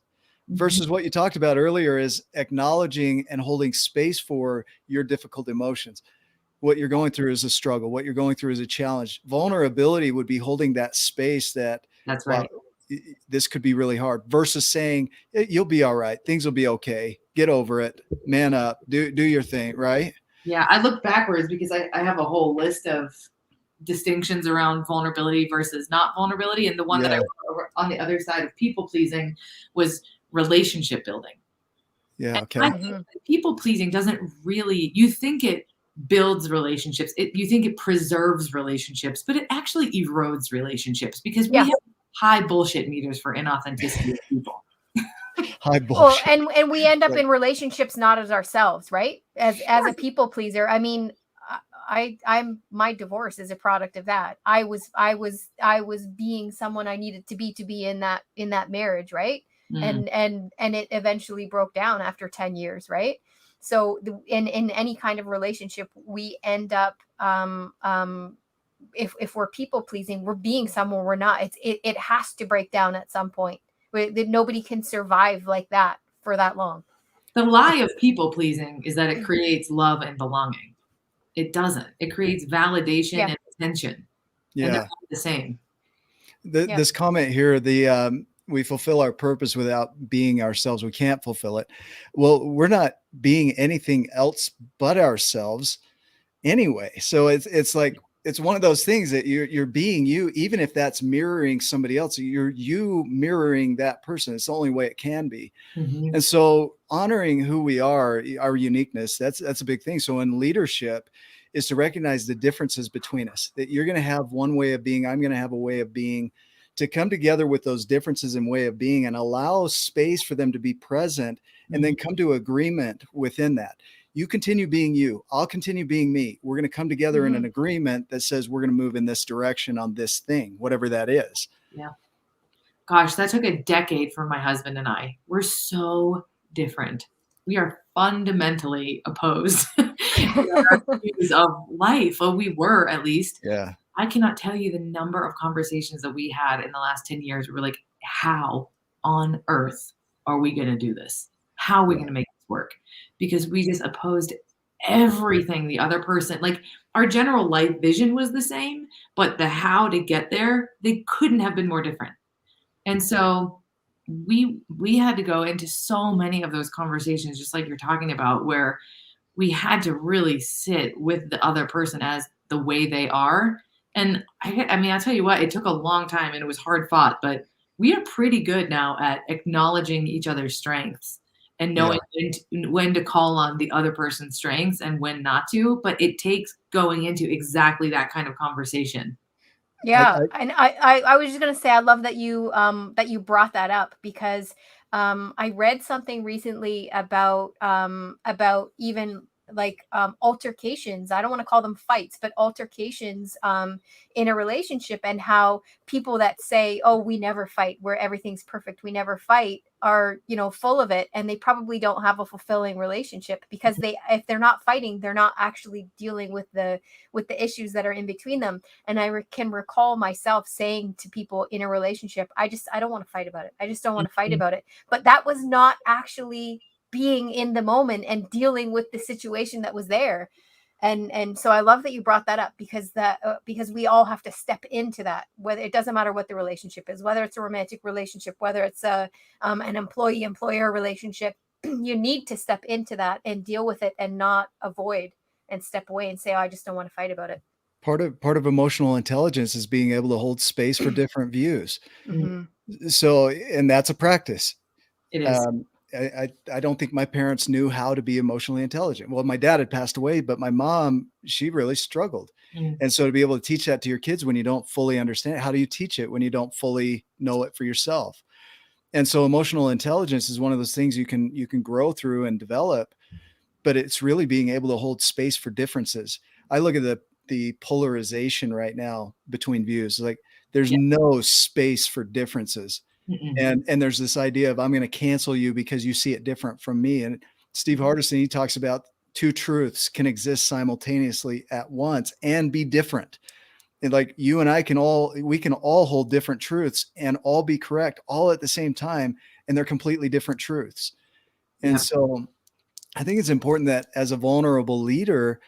versus what you talked about earlier is acknowledging and holding space for your difficult emotions. What you're going through is a struggle. What you're going through is a challenge. Vulnerability would be holding that space that, That's right. wow, this could be really hard, versus saying, you'll be all right. Things will be okay. Get over it. Man up. Do your thing. Right. Yeah. I look backwards because I have a whole list of distinctions around vulnerability versus not vulnerability. And the one that I wrote on the other side of people pleasing was relationship building. Yeah. And Okay. I think that people pleasing doesn't really, you think it builds relationships. You think it preserves relationships, but it actually erodes relationships because we have high bullshit meters for inauthenticity of people. High bullshit. Well, and we end up in relationships not as ourselves, right? As a people pleaser. I mean, I'm my divorce is a product of that. I was being someone I needed to be in that marriage, right? And it eventually broke down after 10 years, right? So in any kind of relationship, we end up if we're people pleasing, we're being someone we're not. It has to break down at some point. Nobody can survive like that for that long. The lie of people pleasing is that it creates love and belonging. It doesn't. It creates validation and attention. Yeah. And they're not the same. This comment here, we fulfill our purpose without being ourselves. We can't fulfill it. Well, we're not being anything else but ourselves anyway. So it's like, it's one of those things that you're being you, even if that's mirroring somebody else, you're you mirroring that person. It's the only way it can be. Mm-hmm. And so honoring who we are, our uniqueness, that's a big thing. So in leadership is to recognize the differences between us, that you're going to have one way of being, I'm going to have a way of being, to come together with those differences in way of being and allow space for them to be present, and then come to agreement within that. You continue being you, I'll continue being me. We're going to come together in an agreement that says we're going to move in this direction on this thing, whatever that is. Yeah. Gosh, that took a decade for my husband and I. We're so different. We are fundamentally opposed in our views of life. Well, we were, at least. Yeah. I cannot tell you the number of conversations that we had in the last 10 years. We were like, how on earth are we going to do this? How are we going to make this work? Because we just opposed everything the other person, like our general life vision was the same, but the how to get there, they couldn't have been more different. And so we had to go into so many of those conversations, just like you're talking about, where we had to really sit with the other person as the way they are. And I mean, I'll tell you what, it took a long time and it was hard fought, but we are pretty good now at acknowledging each other's strengths and knowing when to call on the other person's strengths and when not to. But it takes going into exactly that kind of conversation. Yeah. And I was just going to say, I love that you brought that up, because I read something recently about even like altercations. I don't want to call them fights, but altercations in a relationship, and how people that say, oh, we never fight, where everything's perfect, we never fight, are, full of it, and they probably don't have a fulfilling relationship, because if they're not fighting, they're not actually dealing with the issues that are in between them. And I can recall myself saying to people in a relationship, I don't want to fight about it. I just don't want to fight about it. But that was not actually being in the moment and dealing with the situation that was there. And so I love that you brought that up, because we all have to step into that, whether it doesn't matter what the relationship is, whether it's a romantic relationship, whether it's an employee-employer relationship. You need to step into that and deal with it, and not avoid and step away and say, oh, I just don't want to fight about it. Part of emotional intelligence is being able to hold space for different views. Mm-hmm. So, and that's a practice. It is. I don't think my parents knew how to be emotionally intelligent. Well, my dad had passed away, but my mom, she really struggled. And so to be able to teach that to your kids when you don't fully understand it, how do you teach it when you don't fully know it for yourself? And so emotional intelligence is one of those things you can grow through and develop, but it's really being able to hold space for differences. I look at the polarization right now between views, like there's no space for differences. And there's this idea of, I'm going to cancel you because you see it different from me. And Steve Hardison, he talks about two truths can exist simultaneously at once and be different. And like you and I we can all hold different truths and all be correct all at the same time. and they're completely different truths. And Yeah. so I think it's important that as a vulnerable leader,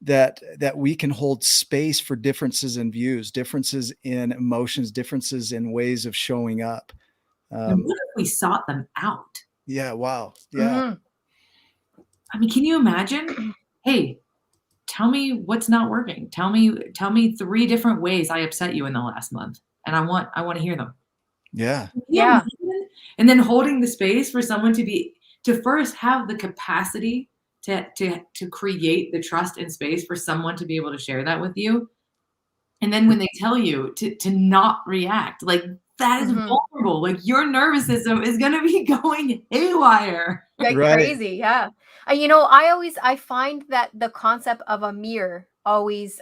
that we can hold space for differences in views, differences in emotions, differences in ways of showing up. And what if we sought them out? Yeah. Wow. Yeah. Mhm. I mean, can you imagine? Hey, tell me what's not working. Tell me 3 different ways I upset you in the last month, and I want to hear them. Yeah. Can you Yeah. imagine? And then holding the space for someone to first have the capacity to create the trust and space for someone to be able to share that with you. And then when they tell you to not react, like that is Mhm. vulnerable. Like your nervous system is going to be going haywire. Like Right. crazy, yeah. I find that the concept of a mirror always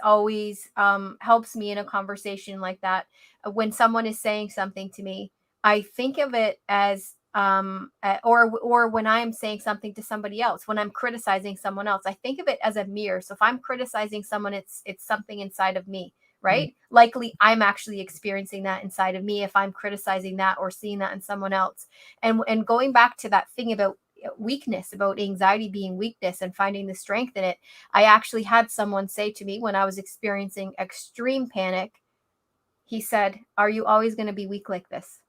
helps me in a conversation like that. When someone is saying something to me, I think of it as or when I am saying something to somebody else, when I'm criticizing someone else, I think of it as a mirror. So if I'm criticizing someone, it's something inside of me, right? Likely I'm actually experiencing that inside of me if I'm criticizing that or seeing that in someone else. And going back to that thing about weakness, about anxiety being weakness and finding the strength in it, I actually had someone say to me when I was experiencing extreme panic, he said, "Are you always going to be weak like this?"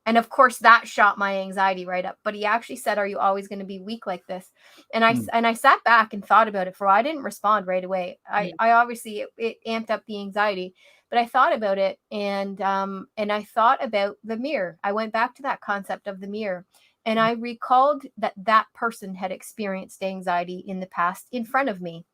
And of course that shot my anxiety right up, but he actually said, "Are you always going to be weak like this?" And I sat back and thought about it for a while. I didn't respond right away. I obviously it amped up the anxiety, but I thought about it, and I thought about the mirror. I went back to that concept of the mirror, and I recalled that that person had experienced anxiety in the past in front of me.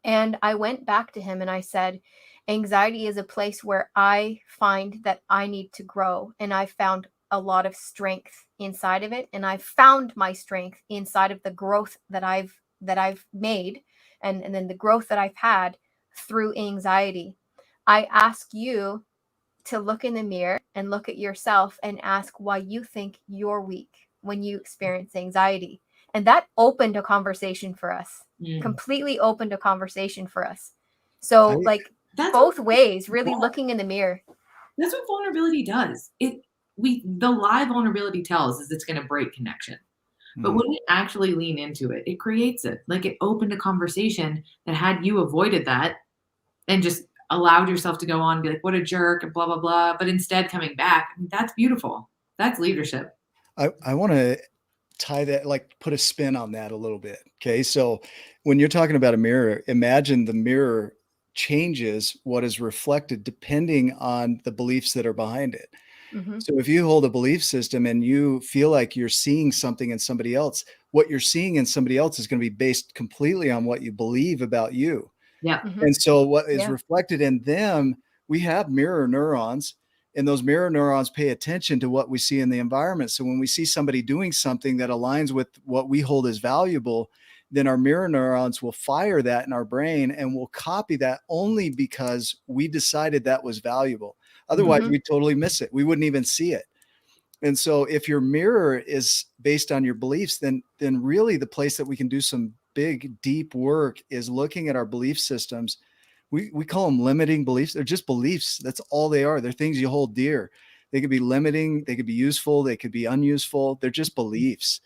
And I went back to him and I said, anxiety is a place where I find that I need to grow. And I found a lot of strength inside of it. And I found my strength inside of the growth that I've made, and then the growth that I've had through anxiety. I ask you to look in the mirror and look at yourself and ask why you think you're weak when you experience anxiety. And that opened a conversation for us. Completely opened a conversation for us. So That's both ways, really looking in the mirror. That's what vulnerability does. The lie vulnerability tells is it's going to break connection. But when we actually lean into it, it creates it. Like it opened a conversation that had you avoided that and just allowed yourself to go on and be like, what a jerk and blah, blah, blah. But instead coming back, I mean, that's beautiful. That's leadership. I want to tie that, like put a spin on that a little bit. Okay. So when you're talking about a mirror, imagine the mirror changes what is reflected depending on the beliefs that are behind it. So if you hold a belief system and you feel like you're seeing something in somebody else, what you're seeing in somebody else is going to be based completely on what you believe about you. Yeah. And so what is reflected in them, we have mirror neurons, and those mirror neurons pay attention to what we see in the environment. So when we see somebody doing something that aligns with what we hold as valuable, then our mirror neurons will fire that in our brain and we'll copy that only because we decided that was valuable. Otherwise, we totally miss it. We wouldn't even see it. And so if your mirror is based on your beliefs, then really the place that we can do some big, deep work is looking at our belief systems. We call them limiting beliefs. They're just beliefs. That's all they are. They're things you hold dear. They could be limiting. They could be useful. They could be unuseful. They're just beliefs.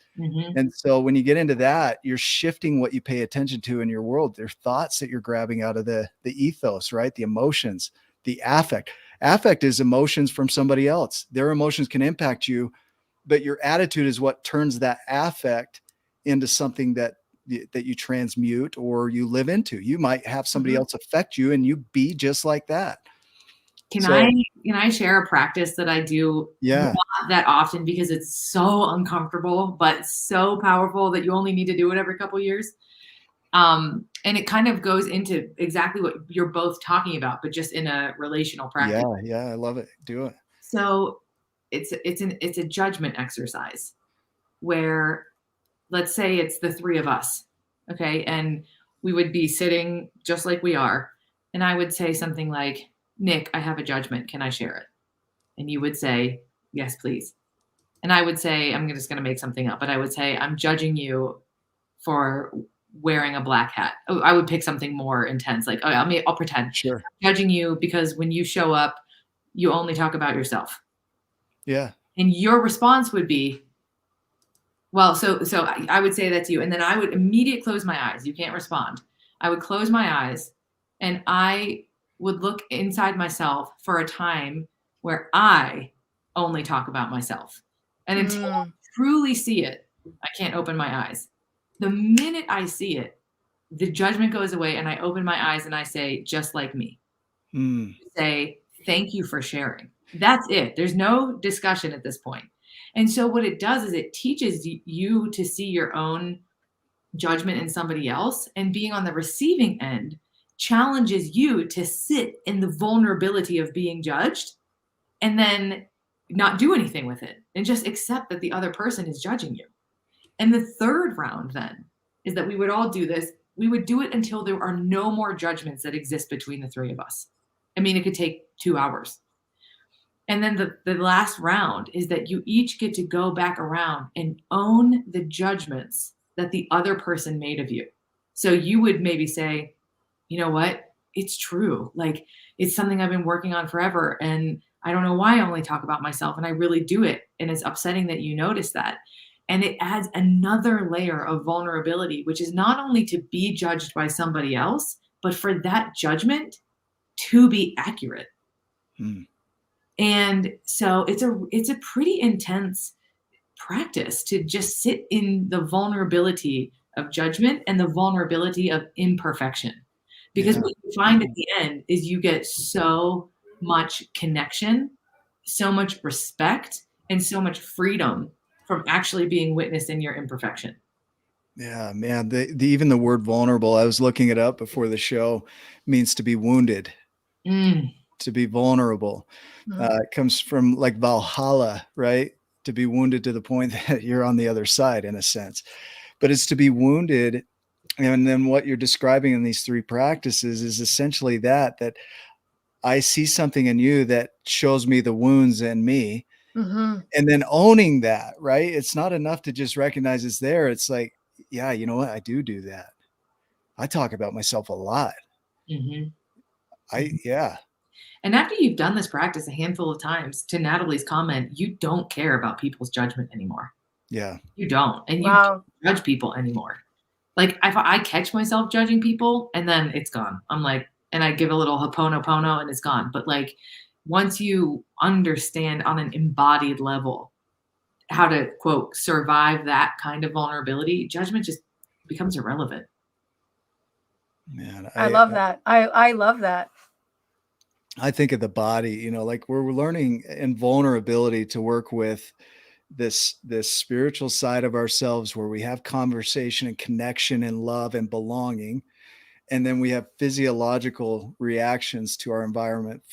And so when you get into that, you're shifting what you pay attention to in your world. They're thoughts that you're grabbing out of the ethos, right? The emotions, the affect. Affect is emotions from somebody else. Their emotions can impact you, but your attitude is what turns that affect into something that you transmute or you live into. You might have somebody else affect you and you be just like that. Can I share a practice that I do not that often because it's so uncomfortable, but so powerful that you only need to do it every couple of years? And it kind of goes into exactly what you're both talking about, but just in a relational practice. Yeah, I love it. Do it. So it's a judgment exercise where, let's say it's the 3 of us, okay, and we would be sitting just like we are, and I would say something like, Nick, I have a judgment. Can I share it? And you would say, yes, please. And I would say, I'm just going to make something up, but I would say, I'm judging you for wearing a black hat. Oh, I would pick something more intense, like, I'll pretend. Sure. I'm judging you because when you show up, you only talk about yourself. Yeah. And your response would be, well, so I would say that to you, and then I would immediately close my eyes. You can't respond. I would close my eyes, and I would look inside myself for a time where I only talk about myself. And until I truly see it, I can't open my eyes. The minute I see it, the judgment goes away, and I open my eyes and I say, just like me. Say, thank you for sharing. That's it. There's no discussion at this point. And so what it does is it teaches you to see your own judgment in somebody else, and being on the receiving end challenges you to sit in the vulnerability of being judged and then not do anything with it and just accept that the other person is judging you. And the third round then is that we would all do this. We would do it until there are no more judgments that exist between the three of us. I mean, it could take 2 hours. And then the last round is that you each get to go back around and own the judgments that the other person made of you. So you would maybe say, you know what? It's true. Like, it's something I've been working on forever. And I don't know why I only talk about myself, and I really do it. And it's upsetting that you notice that. And it adds another layer of vulnerability, which is not only to be judged by somebody else, but for that judgment to be accurate. And so it's a pretty intense practice to just sit in the vulnerability of judgment and the vulnerability of imperfection. Because what you find at the end is you get so much connection, so much respect, and so much freedom from actually being witnessed in your imperfection. Yeah, man. Even the word vulnerable, I was looking it up before the show, means to be wounded, to be vulnerable. It comes from like Valhalla, right? To be wounded to the point that you're on the other side, in a sense. But it's to be wounded. And then what you're describing in these three practices is essentially that I see something in you that shows me the wounds in me. And then owning that, right? It's not enough to just recognize it's there. It's like, yeah, you know what? I do that. I talk about myself a lot. Yeah. And after you've done this practice a handful of times, to Natalie's comment, you don't care about people's judgment anymore. Yeah. You don't. And you don't judge people anymore. Like, if I catch myself judging people, and then it's gone. I'm like, and I give a little ho'oponopono and it's gone. But like, once you understand on an embodied level how to, quote, survive that kind of vulnerability, judgment just becomes irrelevant. Man, I love that. I love that. I think of the body, you know, like we're learning in vulnerability to work with this spiritual side of ourselves where we have conversation and connection and love and belonging. And then we have physiological reactions to our environment,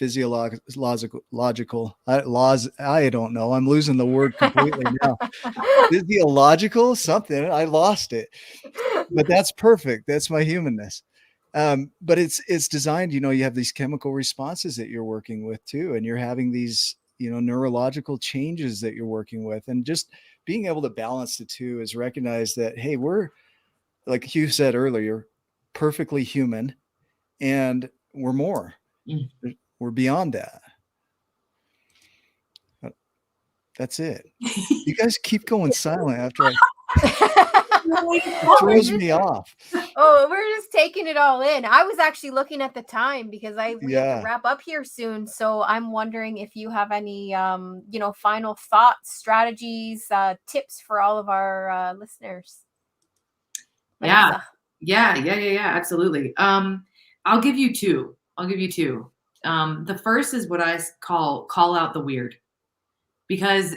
logical laws. I don't know. I'm losing the word completely now. Physiological something. I lost it, but that's perfect. That's my humanness. But it's designed, you know, you have these chemical responses that you're working with too. And you're having these, you know, neurological changes that you're working with, and just being able to balance the two is recognize that, hey, we're, like you said earlier, perfectly human, and we're more. We're beyond that. That's it. You guys keep going silent after it throws me off. Oh, we're just taking it all in. I was actually looking at the time because we have to wrap up here soon. So I'm wondering if you have any, you know, final thoughts, strategies, tips for all of our listeners. Vanessa. Yeah, absolutely. I'll give you two. The first is what I call out the weird. Because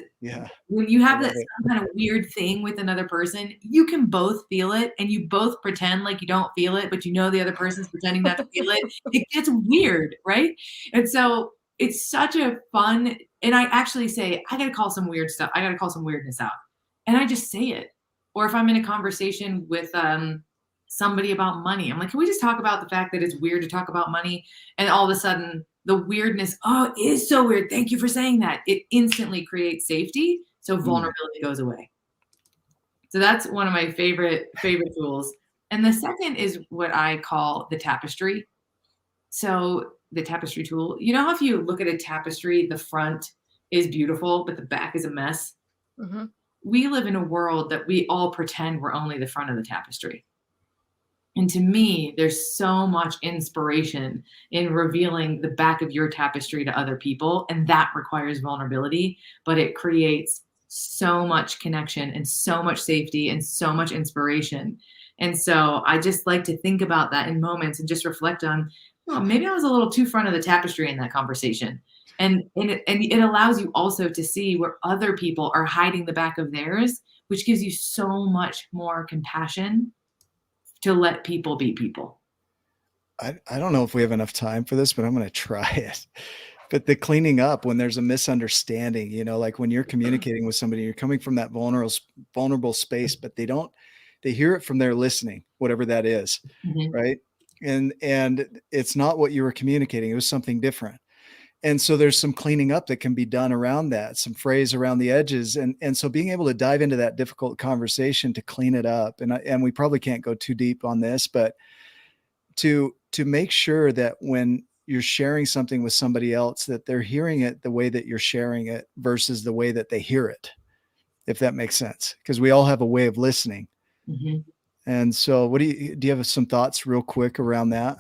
when you have that some kind of weird thing with another person, you can both feel it, and you both pretend like you don't feel it, but you know the other person's pretending not to feel it. It gets weird, right? And so it's such a fun, and I actually say, I got to call some weird stuff. I got to call some weirdness out. And I just say it. Or if I'm in a conversation with somebody about money, I'm like, can we just talk about the fact that it's weird to talk about money? And all of a sudden, the weirdness, oh, it is so weird. Thank you for saying that. It instantly creates safety. So vulnerability goes away. So that's one of my favorite tools. And the second is what I call the tapestry. So the tapestry tool, you know how if you look at a tapestry, the front is beautiful, but the back is a mess. Mm-hmm. We live in a world that we all pretend we're only the front of the tapestry. And to me, there's so much inspiration in revealing the back of your tapestry to other people. And that requires vulnerability, but it creates so much connection and so much safety and so much inspiration. And so I just like to think about that in moments and just reflect on, oh, maybe I was a little too front of the tapestry in that conversation. And it allows you also to see where other people are hiding the back of theirs, which gives you so much more compassion to let people be people. I don't know if we have enough time for this, but I'm going to try it. But the cleaning up when there's a misunderstanding, you know, like when you're communicating with somebody, you're coming from that vulnerable space, but they hear it from their listening, whatever that is. Mm-hmm. Right. And it's not what you were communicating. It was something different. And so there's some cleaning up that can be done around that, some phrase around the edges. And so being able to dive into that difficult conversation to clean it up. And we probably can't go too deep on this, but to make sure that when you're sharing something with somebody else, that they're hearing it the way that you're sharing it versus the way that they hear it, if that makes sense. Because we all have a way of listening. Mm-hmm. And so do you have some thoughts real quick around that?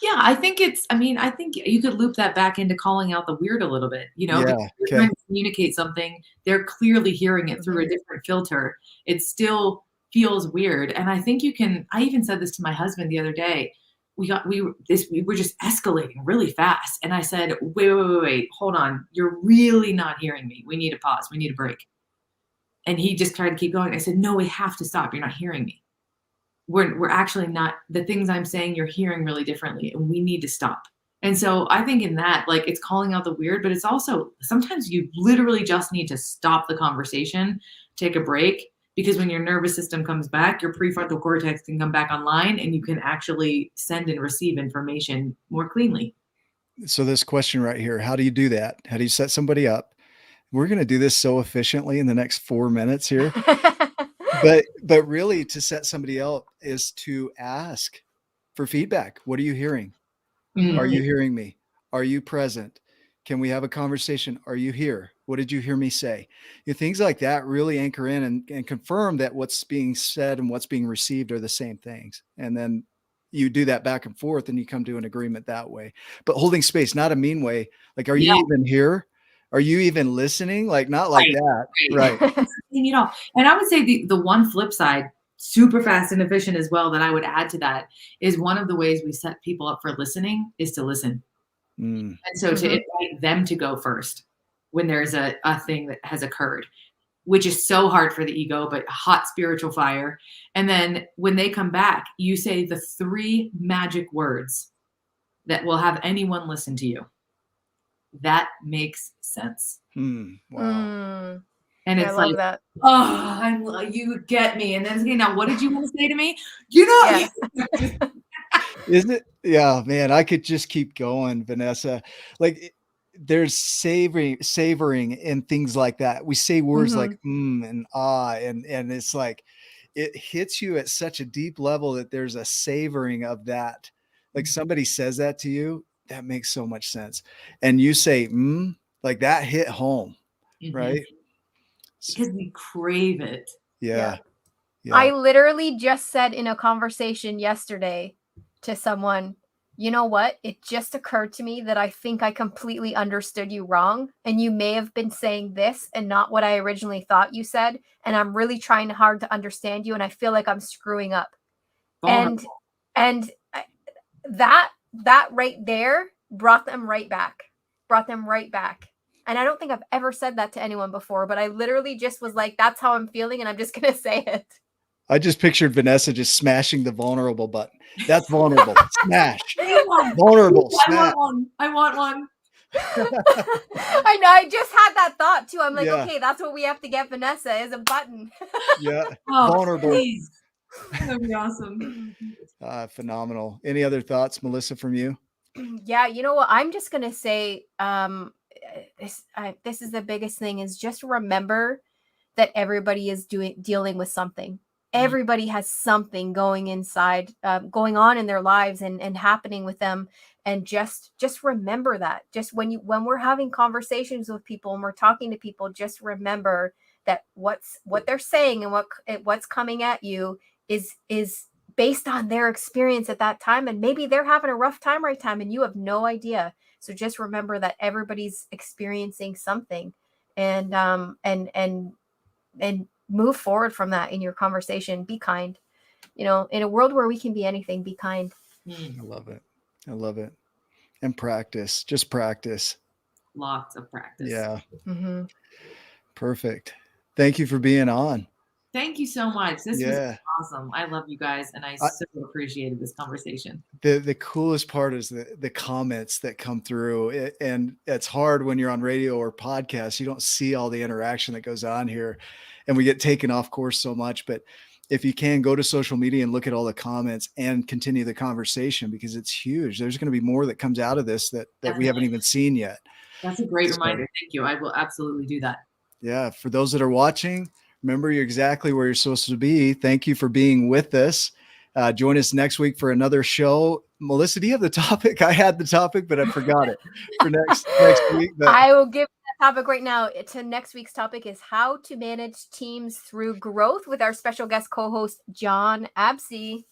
Yeah, I think you could loop that back into calling out the weird a little bit, you know, Yeah, because you're trying to communicate something. They're clearly hearing it through a different filter. It still feels weird. And I think I even said this to my husband the other day. We were just escalating really fast. And I said, wait, hold on. You're really not hearing me. We need a pause. We need a break. And he just tried to keep going. I said, no, we have to stop. You're not hearing me. We're actually not, the things I'm saying you're hearing really differently, and we need to stop. And so I think in that, like, it's calling out the weird, but it's also sometimes you literally just need to stop the conversation, take a break, because when your nervous system comes back, your prefrontal cortex can come back online and you can actually send and receive information more cleanly. So this question right here, how do you do that? How do you set somebody up? We're going to do this so efficiently in the next 4 minutes here. But really, to set somebody up is to ask for feedback. What are you hearing? Mm-hmm. Are you hearing me? Are you present? Can we have a conversation? Are you here? What did you hear me say? Things like that really anchor in and confirm that what's being said and what's being received are the same things. And then you do that back and forth and you come to an agreement that way. But holding space, not a mean way. Like, are you even here? Are you even listening? Like, not like that. Right. You know, and I would say the one flip side, super fast and efficient as well, that I would add to that is one of the ways we set people up for listening is to listen. And so to invite them to go first when there's a thing that has occurred, which is so hard for the ego, but hot spiritual fire. And then when they come back, you say the 3 magic words that will have anyone listen to you. That makes sense. Wow. And it's I love that. Oh, you get me. And then okay, now what did you want to say to me? You know, Yes. Isn't it? Yeah, man, I could just keep going, Vanessa. Like, there's savoring in things like that. We say words like and ah, and it's like it hits you at such a deep level that there's a savoring of that. Like, somebody says that to you, that makes so much sense. And you say, like, that hit home, right? Because we crave it. Yeah. I literally just said in a conversation yesterday to someone, you know what? It just occurred to me that I think I completely understood you wrong. And you may have been saying this and not what I originally thought you said. And I'm really trying hard to understand you. And I feel like I'm screwing up. Vulnerable. And that right there brought them right back. And I don't think I've ever said that to anyone before, but I literally just was like, that's how I'm feeling. And I'm just going to say it. I just pictured Vanessa just smashing the vulnerable button. That's vulnerable. Smash. Vulnerable. Smash. I want one. I know. I just had that thought too. I'm like, okay, that's what we have to get Vanessa is a button. Yeah. Vulnerable. Please. That'd be awesome. Phenomenal. Any other thoughts, Melissa, from you? Yeah. You know what? I'm just going to say, this is the biggest thing is just remember that everybody is dealing with something. Everybody has something going on in their lives and happening with them. just remember that. Just when we're having conversations with people and we're talking to people, just remember that what they're saying and what's coming at you is based on their experience at that time, and maybe they're having a rough time right time and you have no idea. So just remember that everybody's experiencing something, and move forward from that in your conversation. Be kind. In a world where we can be anything, be kind. I love it. I love it. And practice, just practice. Lots of practice. Yeah. Mm-hmm. Perfect. Thank you for being on. Thank you so much. This was awesome. I love you guys, and I so appreciated this conversation. The coolest part is the comments that come through, and it's hard when you're on radio or podcast. You don't see all the interaction that goes on here, and we get taken off course so much. But if you can, go to social media and look at all the comments and continue the conversation, because it's huge. There's going to be more that comes out of this that we haven't even seen yet. That's a great reminder. Thank you. I will absolutely do that. Yeah. For those that are watching, remember, you're exactly where you're supposed to be. Thank you for being with us. Join us next week for another show. Melissa, do you have the topic? I had the topic, but I forgot it for next week. But I will give that topic right now. To next week's topic is how to manage teams through growth with our special guest co-host, John Absey.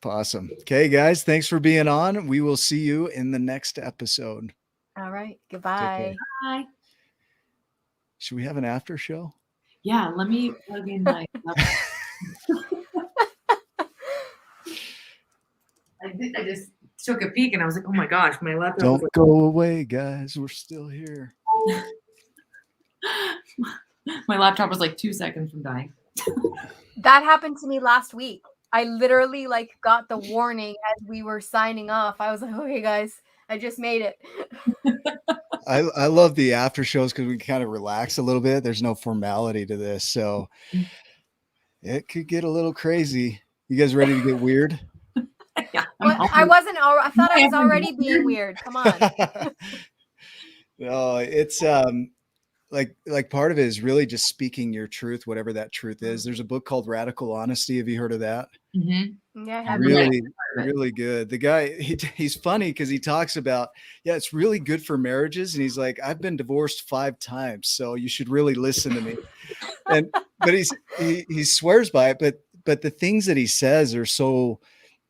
Awesome. Okay, guys, thanks for being on. We will see you in the next episode. All right. Goodbye. Bye. Should we have an after show? Yeah, let me plug in my laptop. I just took a peek and I was like, oh my gosh, my laptop. Don't go away, guys. We're still here. My laptop was like 2 seconds from dying. That happened to me last week. I literally got the warning as we were signing off. I was like, okay, guys, I just made it. I love the after shows because we kind of relax a little bit. There's no formality to this. So it could get a little crazy. You guys ready to get weird? Yeah, I wasn't. I thought I was already being weird. Come on. No, it's like part of it is really just speaking your truth, whatever that truth is. There's a book called Radical Honesty. Have you heard of that? Mm-hmm. Yeah, I have. Really good. The guy, he's funny because he talks about, it's really good for marriages. And he's like, I've been divorced 5 times, so you should really listen to me. But he swears by it. But the things that he says are so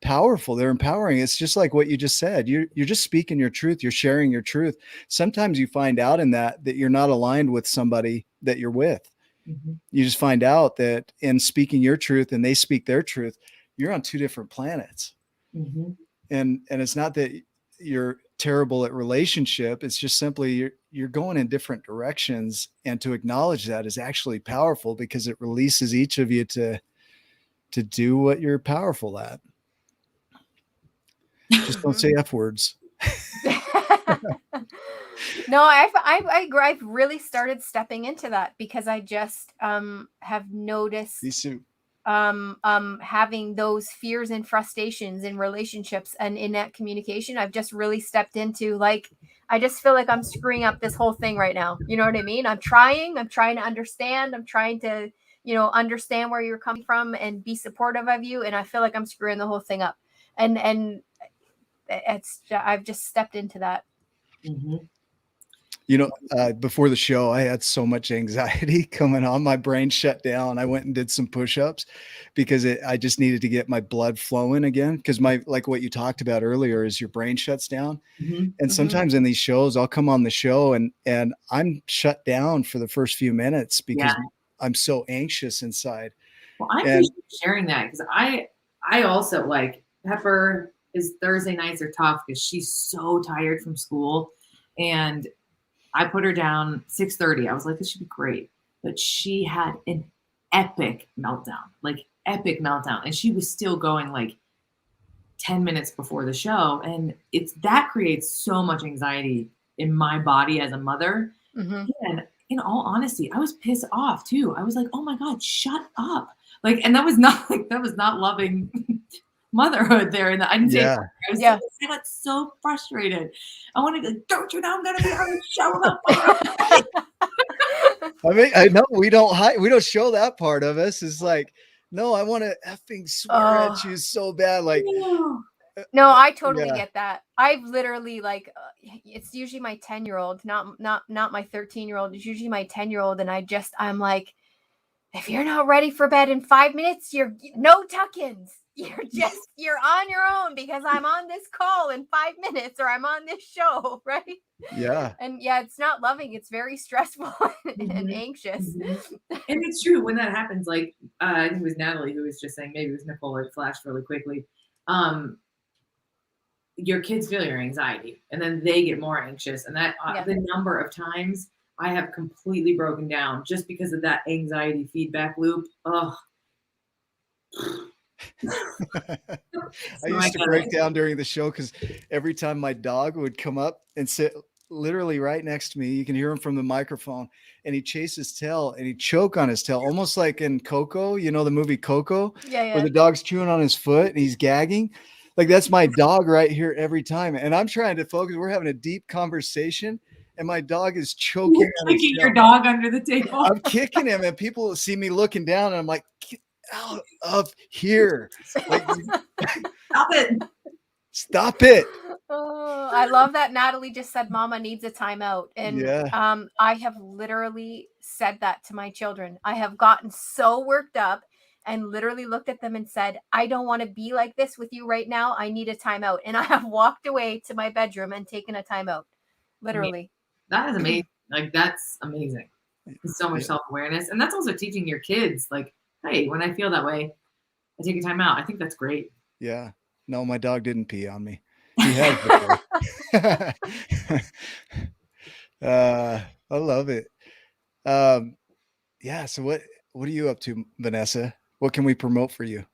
powerful. They're empowering. It's just like what you just said. You're just speaking your truth. You're sharing your truth. Sometimes you find out in that you're not aligned with somebody that you're with. Mm-hmm. You just find out that in speaking your truth and they speak their truth, you're on 2 different planets. Mm-hmm. And it's not that you're terrible at relationship. It's just simply you're going in different directions, and to acknowledge that is actually powerful because it releases each of you to do what you're powerful at. Just don't say F words. No, I've really started stepping into that because I just have noticed having those fears and frustrations in relationships and in that communication. I've just really stepped into I just feel like I'm screwing up this whole thing right now. You know what I mean? I'm trying to understand. I'm trying to, understand where you're coming from and be supportive of you. And I feel like I'm screwing the whole thing up. And I've just stepped into that. Mm-hmm. Before the show, I had so much anxiety coming on. My brain shut down. I went and did some push-ups because I just needed to get my blood flowing again. Because like what you talked about earlier is your brain shuts down. Mm-hmm. And sometimes in these shows, I'll come on the show and I'm shut down for the first few minutes because I'm so anxious inside. Well, I appreciate sharing that because I also Pepper is Thursday nights are tough because she's so tired from school, and I put her down 6:30. I was like, this should be great. But she had an epic meltdown. And she was still going 10 minutes before the show. And that creates so much anxiety in my body as a mother. Mm-hmm. And in all honesty, I was pissed off too. I was like, oh my God, shut up. And that was not loving motherhood there. And I didn't say I got so frustrated. I wanted to go, don't you know I'm gonna be on the show? I mean, I know we don't show that part of us. It's no, I want to effing swear at you so bad. No, I totally Yeah. get that. I've literally like it's usually my 10-year-old, not my 13-year-old. It's usually my 10-year-old, and I'm like, if you're not ready for bed in 5 minutes, you're no tuck-ins. You're on your own because I'm on this call in 5 minutes or I'm on this show, right? Yeah. And yeah, it's not loving. It's very stressful and Mhm. anxious. And it's true when that happens. Like I think it was Natalie who was just saying, maybe it was Nicole. It flashed really quickly. Your kids feel your anxiety, and then they get more anxious, and that Yeah. the number of times I have completely broken down just because of that anxiety feedback loop. Oh, I used to break down during the show because every time my dog would come up and sit literally right next to me, you can hear him from the microphone, and he'd chase his tail and he'd choke on his tail, almost like in Coco, you know, the movie Coco, Yeah, where the dog's chewing on his foot and he's gagging. Like that's my dog right here every time. And I'm trying to focus. We're having a deep conversation and my dog is choking you're on his kicking tail. your dog under the table. I'm kicking him and people see me looking down and I'm like, get out of here. Like, Stop it. stop it. Oh, I love that Natalie just said Mama needs a timeout. And Yeah. I have literally said that to my children. I have gotten so worked up and literally looked at them and said, I don't want to be like this with you right now. I need a timeout. And I have walked away to my bedroom and taken a timeout. Literally. That is amazing. Like that's amazing. It's so much self-awareness. And that's also teaching your kids, like, hey, when I feel that way, I take a time out. I think that's great. Yeah. No, my dog didn't pee on me. He has before. I love it. Yeah. So what are you up to, Vanessa? What can we promote for you?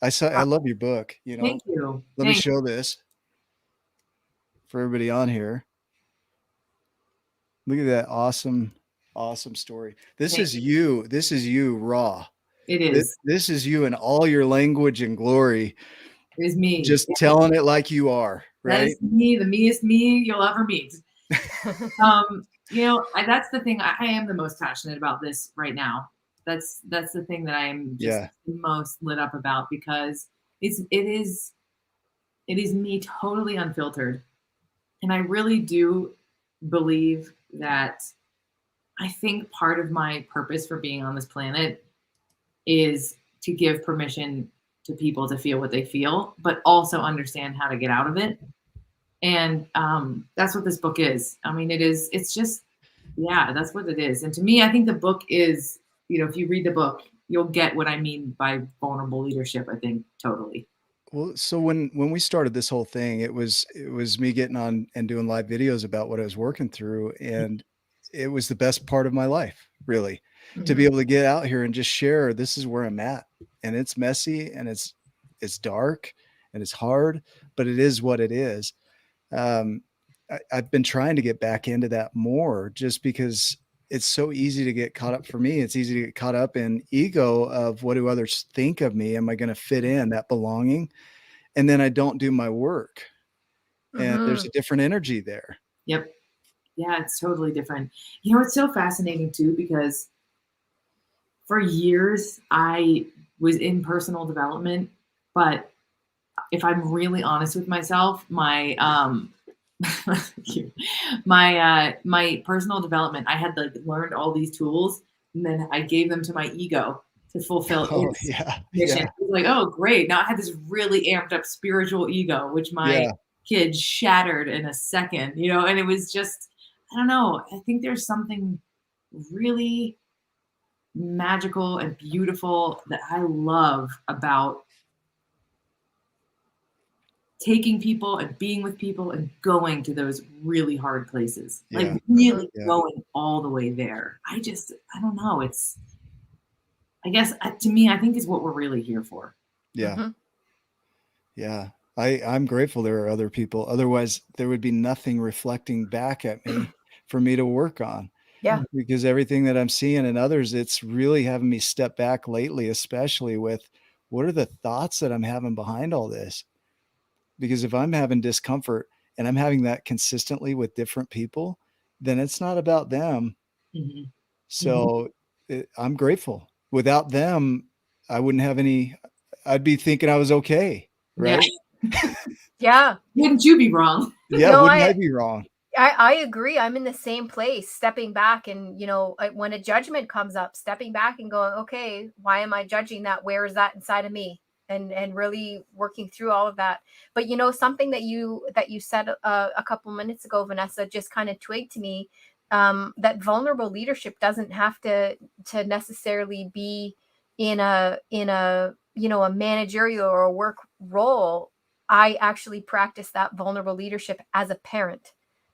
I love your book, you know. Thank you. Let me show this for everybody on here. Look at that awesome story. This is you. This is you raw. It is. This is you in all your language and glory. It is me. Just telling it like you are, right? That is me, the meest me you'll ever meet. You know, that's the thing. I am the most passionate about this right now. That's the thing that I am just the most lit up about, because it is me totally unfiltered. And I really do believe that I think part of my purpose for being on this planet is to give permission to people to feel what they feel, but also understand how to get out of it. And that's what this book is. I mean, it's just, yeah, that's what it is. And to me, I think the book is, you know, if you read the book, you'll get what I mean by vulnerable leadership, I think, totally. Well, so when we started this whole thing, it was me getting on and doing live videos about what I was working through. And it was the best part of my life, really, to be able to get out here and just share, this is where I'm at. And it's messy and it's dark and it's hard, but it is what it is. I've been trying to get back into that more, just because it's so easy to get caught up. For me, it's easy to get caught up in ego of what do others think of me? Am I going to fit in, that belonging? And then I don't do my work. And there's a different energy there. Yep. Yeah, it's totally different. You know, it's so fascinating too, because for years I was in personal development, but if I'm really honest with myself, my my personal development, I had like learned all these tools, and then I gave them to my ego to fulfill its mission. It was like, oh, great. Now I had this really amped up spiritual ego, which my kids shattered in a second, you know, and it was just, I don't know. I think there's something really magical and beautiful that I love about taking people and being with people and going to those really hard places, like really going all the way there. I don't know. It's, I guess to me, I think is what we're really here for. Yeah. Yeah. I'm grateful there are other people. Otherwise there would be nothing reflecting back at me for me to work on. Yeah. Because everything that I'm seeing in others, it's really having me step back lately, especially with what are the thoughts that I'm having behind all this? Because if I'm having discomfort and I'm having that consistently with different people, then it's not about them. So I'm grateful. Without them, I wouldn't have any, I'd be thinking I was okay. Right. Yeah. Yeah. Wouldn't you be wrong? Yeah, No, wouldn't I be wrong? I agree. I'm in the same place, stepping back and, when a judgment comes up, stepping back and going, okay, why am I judging that? Where is that inside of me? And really working through all of that. But, something that you said a couple minutes ago, Vanessa, just kind of twigged to me, that vulnerable leadership doesn't have to necessarily be in a a managerial or a work role. I actually practice that vulnerable leadership as a parent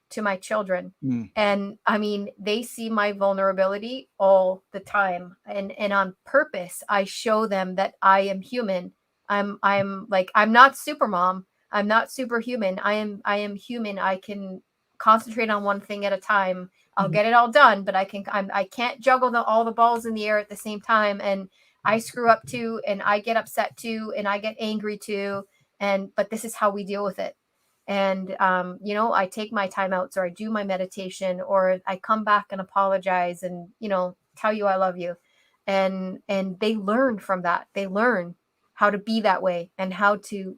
to my children. And I mean, they see my vulnerability all the time, and on purpose I show them that I am human. I'm not super mom, I'm not superhuman, I am human. I can concentrate on one thing at a time. I'll get it all done, but I can't juggle all the balls in the air at the same time, and I screw up too, and I get upset too, and I get angry too, but this is how we deal with it. And I take my timeouts, or I do my meditation, or I come back and apologize and tell you I love you. And they learn from that. They learn how to be that way and how to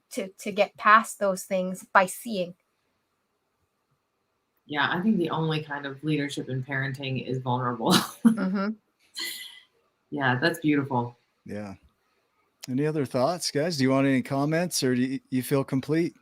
get past those things by seeing. Yeah, I think the only kind of leadership in parenting is vulnerable. Mm-hmm. Yeah, that's beautiful. Yeah. Any other thoughts, guys? Do you want any comments, or do you feel complete?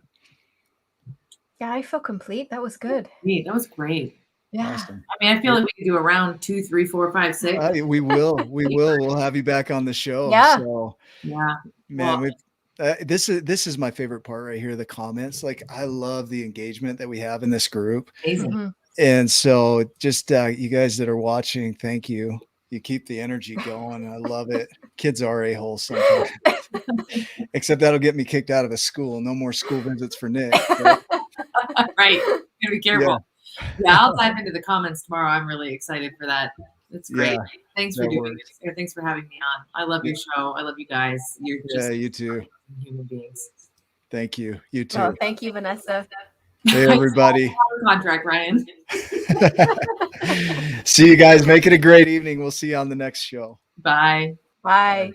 Yeah, I feel complete. That was good. Neat. That was great. Yeah. Awesome. I mean, I feel like we could do a round 2, 3, 4, 5, 6. We will. We'll have you back on the show. Yeah. So, Yeah. man, this is my favorite part right here. The comments. Like, I love the engagement that we have in this group. Amazing. Mm-hmm. And so just you guys that are watching, thank you. You keep the energy going. I love it. Kids are a-holes sometimes. Except that'll get me kicked out of a school. No more school visits for Nick. Right. You gotta be careful. Yeah, I'll dive into the comments tomorrow. I'm really excited for that. It's great. Yeah, Thanks for doing it. Thanks for having me on. I love your show. I love you guys. You're just you too. Human beings. Thank you. You too. Well, thank you, Vanessa. Hey, everybody. Contract, Ryan. See you guys. Make it a great evening. We'll see you on the next show. Bye. Bye.